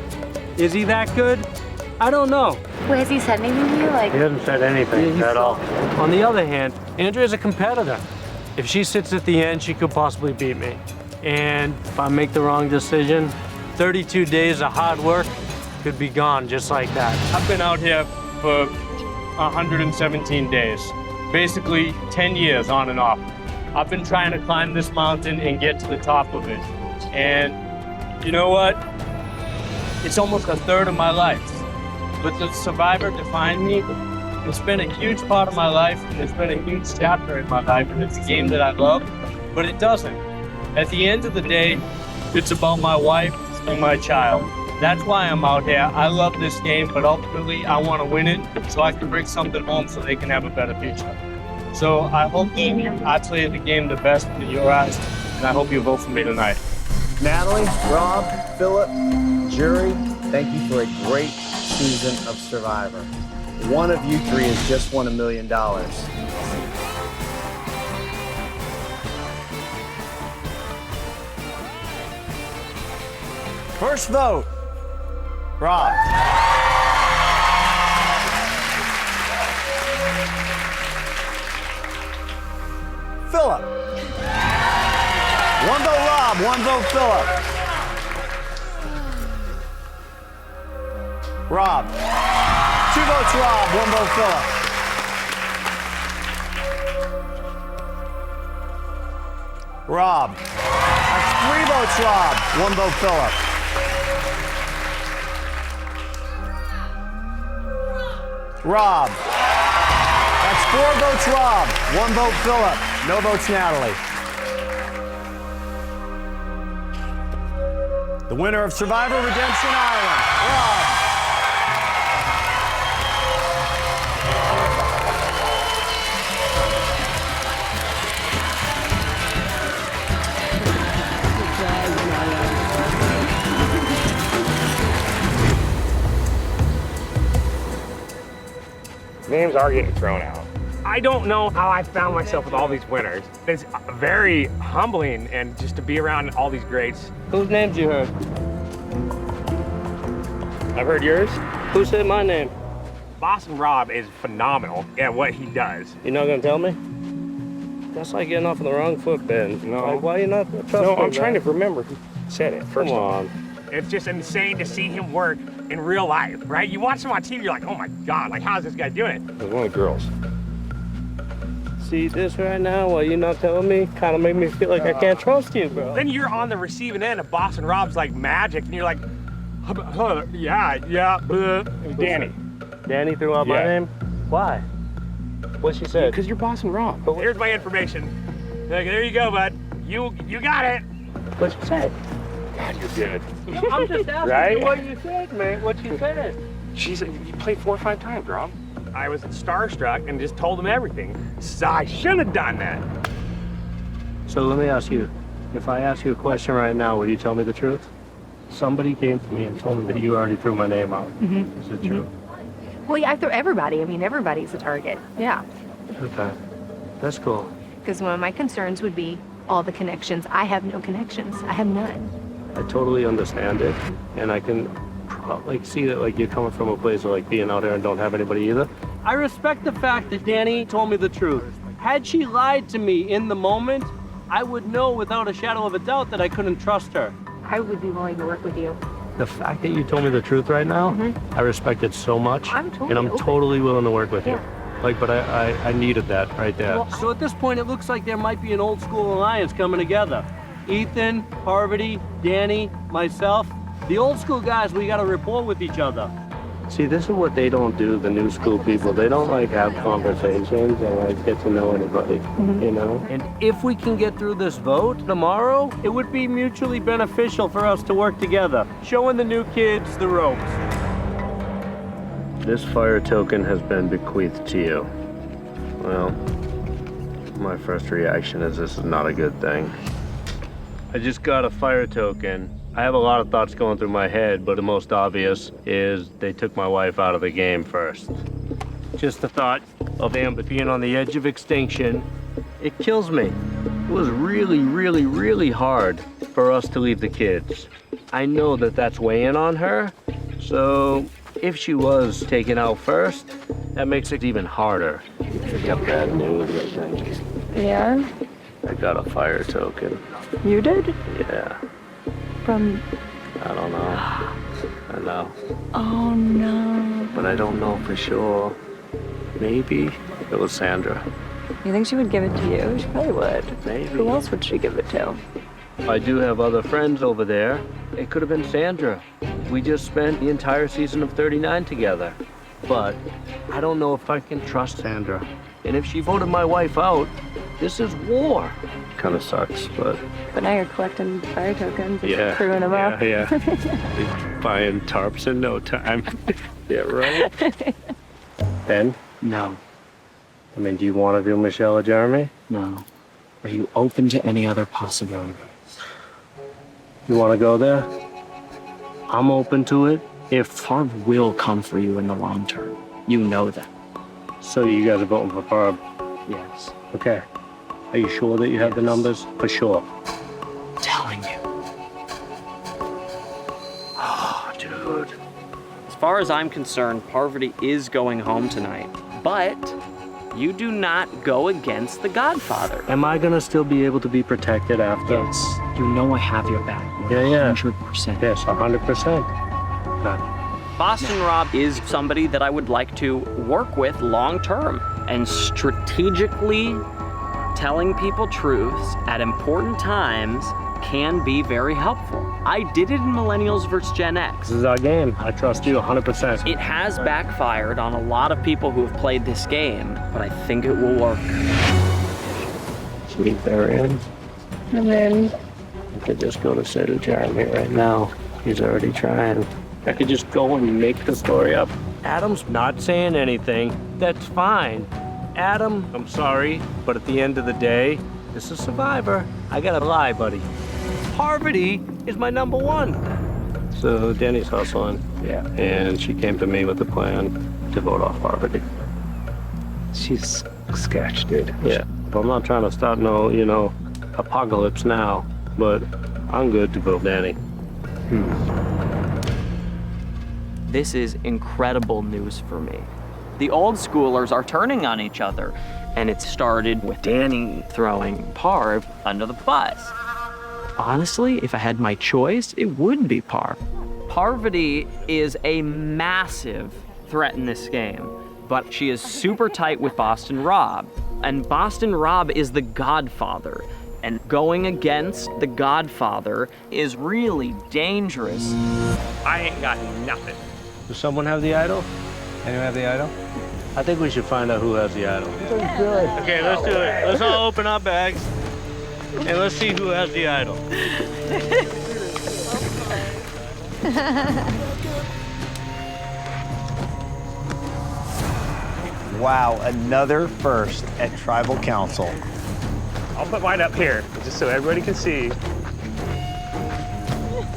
Is he that good? I don't know.
Wait, has he said anything to you?
He hasn't said anything at all. On the other hand, Andrea's a competitor. If she sits at the end, she could possibly beat me. And if I make the wrong decision, 32 days of hard work could be gone just like that. I've been out here for 117 days. Basically 10 years on and off. I've been trying to climb this mountain and get to the top of it. And you know what? It's almost a third of my life. But the Survivor defined me
It's been a huge part of my life, and it's been a huge chapter in my life, and it's a game that I love, but it doesn't. At the end of the day, it's about my wife and my child. That's why I'm out here. I love this game, but ultimately I want to win it so I can bring something home so they can have a better future. So I hope that I play the game the best in your eyes, and I hope you vote for me tonight.
Natalie, Rob, Philip, jury, thank you for a great season of Survivor. One of you three has just won $1 million. First vote, Rob. Philip. One vote Rob, one vote Philip. Rob. 2 votes Rob, 1 vote Philip. Rob. That's 3 votes Rob, 1 vote Philip. Rob. That's 4 votes Rob, 1 vote Philip. No votes Natalie. The winner of Survivor Redemption Island, Rob.
Names are getting thrown out. I don't know how I found myself with all these winners. It's very humbling, and just to be around all these greats.
Whose names you heard?
I've heard yours.
Who said my name?
Boston Rob is phenomenal at what he does.
You're not gonna tell me? That's like getting off on the wrong foot, Ben.
No.
Like, why are you not trusting
No, I'm
me,
trying to
man?
remember who said it. First
Come
of all.
on.
It's just insane to see him work in real life, right? You watch him on TV, you're like, oh my God, like how's this guy doing it?
It was one of the girls.
See this right now, while you're not telling me, kind of make me feel like I can't trust you, bro.
Then you're on the receiving end of Boston Rob's like magic, and you're like, yeah, blah. Danny.
Danny threw out my name? Why? What she said?
Because you're Boston Rob. Here's my information. Like, there you go, bud. You got it.
What she said?
God, you're good.
I'm just asking
Right?
you what you said, man. What you said.
You played 4 or 5 times, Rob. I was starstruck and just told him everything. So I should have done that.
So let me ask you, if I ask you a question right now, will you tell me the truth? Somebody came to me and told me that you already threw my name out. Is it true?
Well, yeah, I throw everybody. I mean, everybody's a target. Yeah.
Okay. That's cool.
Because one of my concerns would be all the connections. I have no connections. I have none.
I totally understand it, and I can see that like you're coming from a place of like being out there and don't have anybody either. I respect the fact that Danny told me the truth. Had she lied to me in the moment, I would know without a shadow of a doubt that I couldn't trust her.
I would be willing to work with you.
The fact that you told me the truth right now, I respect it so much, and I'm totally willing to work with you. Like, but I needed that right there. Well, so at this point, it looks like there might be an old school alliance coming together. Ethan, Parvati, Danny, myself. The old school guys, we got to rapport with each other. See, this is what they don't do, the new school people. They don't like have conversations and like get to know anybody, you know? And if we can get through this vote tomorrow, it would be mutually beneficial for us to work together, showing the new kids the ropes. This fire token has been bequeathed to you. Well, my first reaction is this is not a good thing. I just got a fire token. I have a lot of thoughts going through my head, but the most obvious is they took my wife out of the game first. Just the thought of Amber being on the edge of extinction, it kills me. It was really, really, really hard for us to leave the kids. I know that that's weighing on her, so if she was taken out first, that makes it even harder. I got bad news, I think.
Yeah?
I got a fire token.
You did?
Yeah.
From...
I don't know. I know.
Oh, no.
But I don't know for sure. Maybe it was Sandra.
You think she would give it to you? She probably would.
Maybe.
Who else would she give it to?
I do have other friends over there. It could have been Sandra. We just spent the entire season of 39 together. but I don't know if I can trust Sandra. And if she voted my wife out, this is war. Kind of sucks, but...
But now you're collecting fire tokens and
Yeah,
crewing them up.
yeah. Buying tarps in no time. Yeah, right? Ben?
No.
I mean, do you want to do Michelle or Jeremy?
No. Are you open to any other possibilities?
You want to go there? I'm open to it.
If Parv will come for you in the long term, you know that.
So you guys are voting for Barb?
Yes.
Okay. Are you sure that you have the numbers? For sure.
Telling you.
Oh, dude.
As far as I'm concerned, Parvati is going home tonight, but you do not go against the Godfather.
Am I gonna still be able to be protected after?
Yes. You know I have your back.
Yeah.
100%.
Yes, 100%.
Boston Rob is somebody that I would like to work with long term, and strategically telling people truths at important times can be very helpful. I did it in Millennials vs. Gen X.
This is our game. I trust you 100%.
It has backfired on a lot of people who have played this game, but I think it will work.
Sweet, they're in.
And then
I could just go to say to Jeremy right now. He's already trying. I could just go and make the story up. Adam's not saying anything. That's fine. Adam, I'm sorry, but at the end of the day, this is Survivor. I gotta lie, buddy. Parvati is my number one. So Danny's hustling. Yeah. And she came to me with a plan to vote off Parvati.
She's sketch, dude.
Yeah. But I'm not trying to start no, apocalypse now, but I'm good to vote Danny.
This is incredible news for me. The old schoolers are turning on each other, and it started with Danny throwing Parv under the bus. Honestly, if I had my choice, it would be Parv. Parvati is a massive threat in this game, but she is super tight with Boston Rob, and Boston Rob is the Godfather, and going against the Godfather is really dangerous.
I ain't got nothing.
Does someone have the idol?
Anyone have the idol?
I think we should find out who has the idol.
Okay, let's do it. Let's all open our bags and let's see who has the idol.
Wow, another first at Tribal Council.
I'll put mine up here just so everybody can see.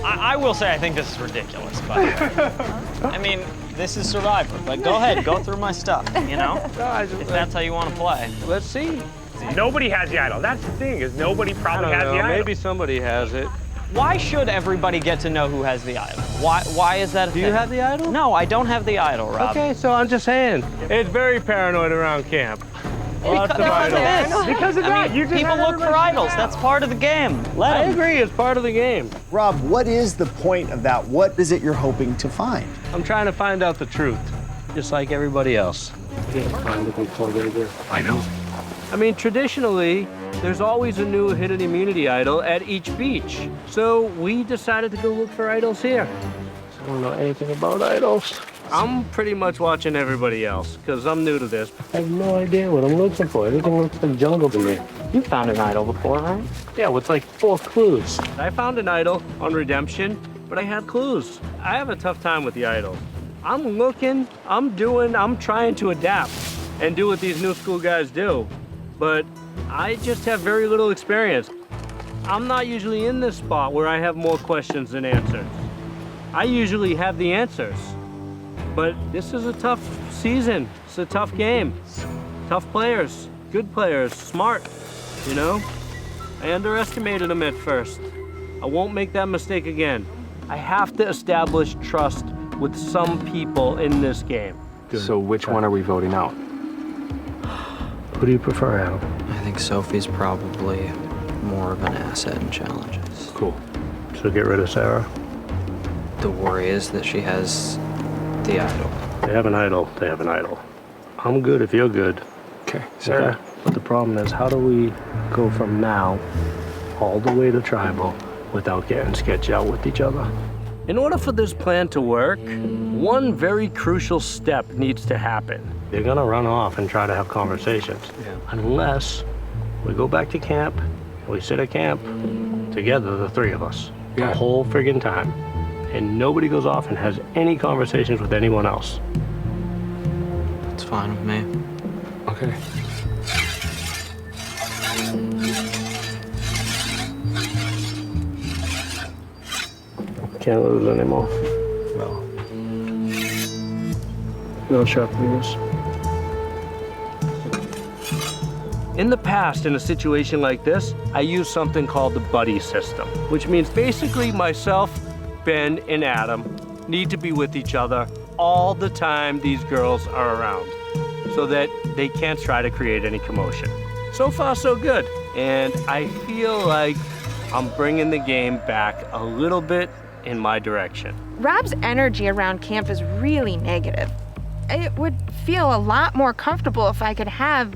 I will say I think this is ridiculous, by the way. I mean, this is Survivor, but go ahead, go through my stuff, you know? If that's how you want to play.
Let's see.
Nobody has the idol. That's the thing, is nobody probably has the idol.
Maybe somebody has it.
Why should everybody get to know who has the idol? Why is that a thing?
Do you have the idol?
No, I don't have the idol, Rob.
Okay, so I'm just saying. It's very paranoid around camp. Lots of idols.
Because of that, people look for idols. That's part of the game. Let
I
them.
agree, it's part of the game.
Rob, what is the point of that? What is it you're hoping to find?
I'm trying to find out the truth, just like everybody else.
I know.
I mean, traditionally, there's always a new hidden immunity idol at each beach. So we decided to go look for idols here. I don't know anything about idols. I'm pretty much watching everybody else, because I'm new to this. I have no idea what I'm looking for. Everything looks like jungle to me.
You found an idol before, right?
Yeah, with like 4 clues. I found an idol on Redemption, but I had clues. I have a tough time with the idols. I'm looking, I'm trying to adapt and do what these new school guys do. But I just have very little experience. I'm not usually in this spot where I have more questions than answers. I usually have the answers. But this is a tough season. It's a tough game. Tough players, good players, smart, you know? I underestimated them at first. I won't make that mistake again. I have to establish trust with some people in this game.
Good. So which one are we voting out?
Who do you prefer, Al?
I think Sophie's probably more of an asset in challenges.
Cool. So get rid of Sarah?
The worry is that she has the idol.
They have an idol. They have an idol. I'm good if you're good.
Okay, Sarah.
Okay. But the problem is, how do we go from now all the way to tribal without getting sketched out with each other? In order for this plan to work, one very crucial step needs to happen.
They're gonna run off and try to have conversations. Unless we go back to camp, we sit at camp together, the three of us, the whole friggin' time. And nobody goes off and has any conversations with anyone else.
It's fine with me.
Okay. Can't lose anymore. No. No sharp news.
In the past, in a situation like this, I use something called the buddy system, which means basically myself, Ben, and Adam need to be with each other all the time these girls are around so that they can't try to create any commotion. So far, so good. And I feel like I'm bringing the game back a little bit in my direction.
Rob's energy around camp is really negative. It would feel a lot more comfortable if I could have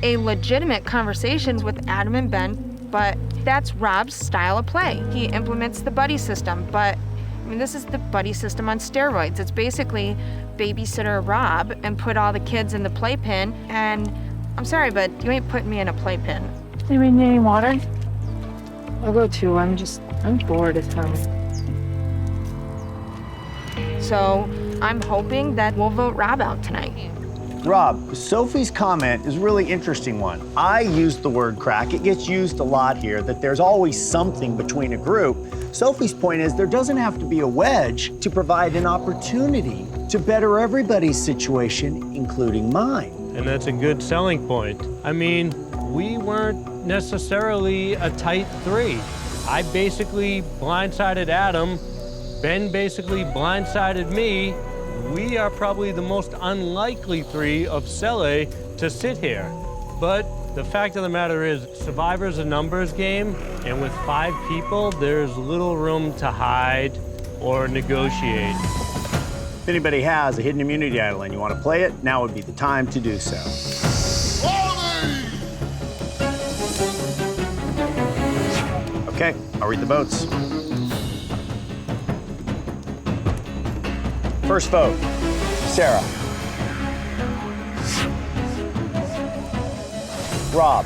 a legitimate conversations with Adam and Ben, but that's Rob's style of play. He implements the buddy system, but I mean, this is the buddy system on steroids. It's basically babysitter Rob and put all the kids in the playpen, and I'm sorry, but you ain't putting me in a playpen.
You need any water? I'll go too. I'm bored as hell.
So I'm hoping that we'll vote Rob out tonight.
Rob, Sophie's comment is a really interesting one. I used the word crack. It gets used a lot here, that there's always something between a group. Sophie's point is there doesn't have to be a wedge to provide an opportunity to better everybody's situation, including mine.
And that's a good selling point. I mean, we weren't necessarily a tight three. I basically blindsided Adam. Ben basically blindsided me. We are probably the most unlikely three of Cele to sit here. But the fact of the matter is, Survivor's a numbers game, and with 5 people, there's little room to hide or negotiate.
If anybody has a hidden immunity idol and you want to play it, now would be the time to do so. Okay, I'll read the votes. First vote, Sarah. Rob.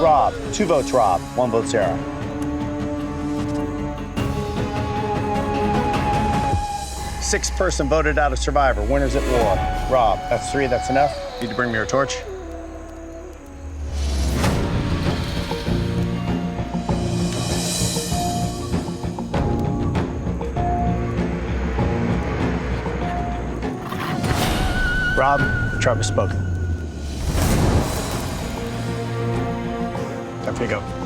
Rob. 2 votes Rob, 1 vote Sarah. Sixth person voted out of Survivor. Winners at war. Rob, that's 3, that's enough. Need to bring me your torch. Rob, Trevor spoken. Time for you to go.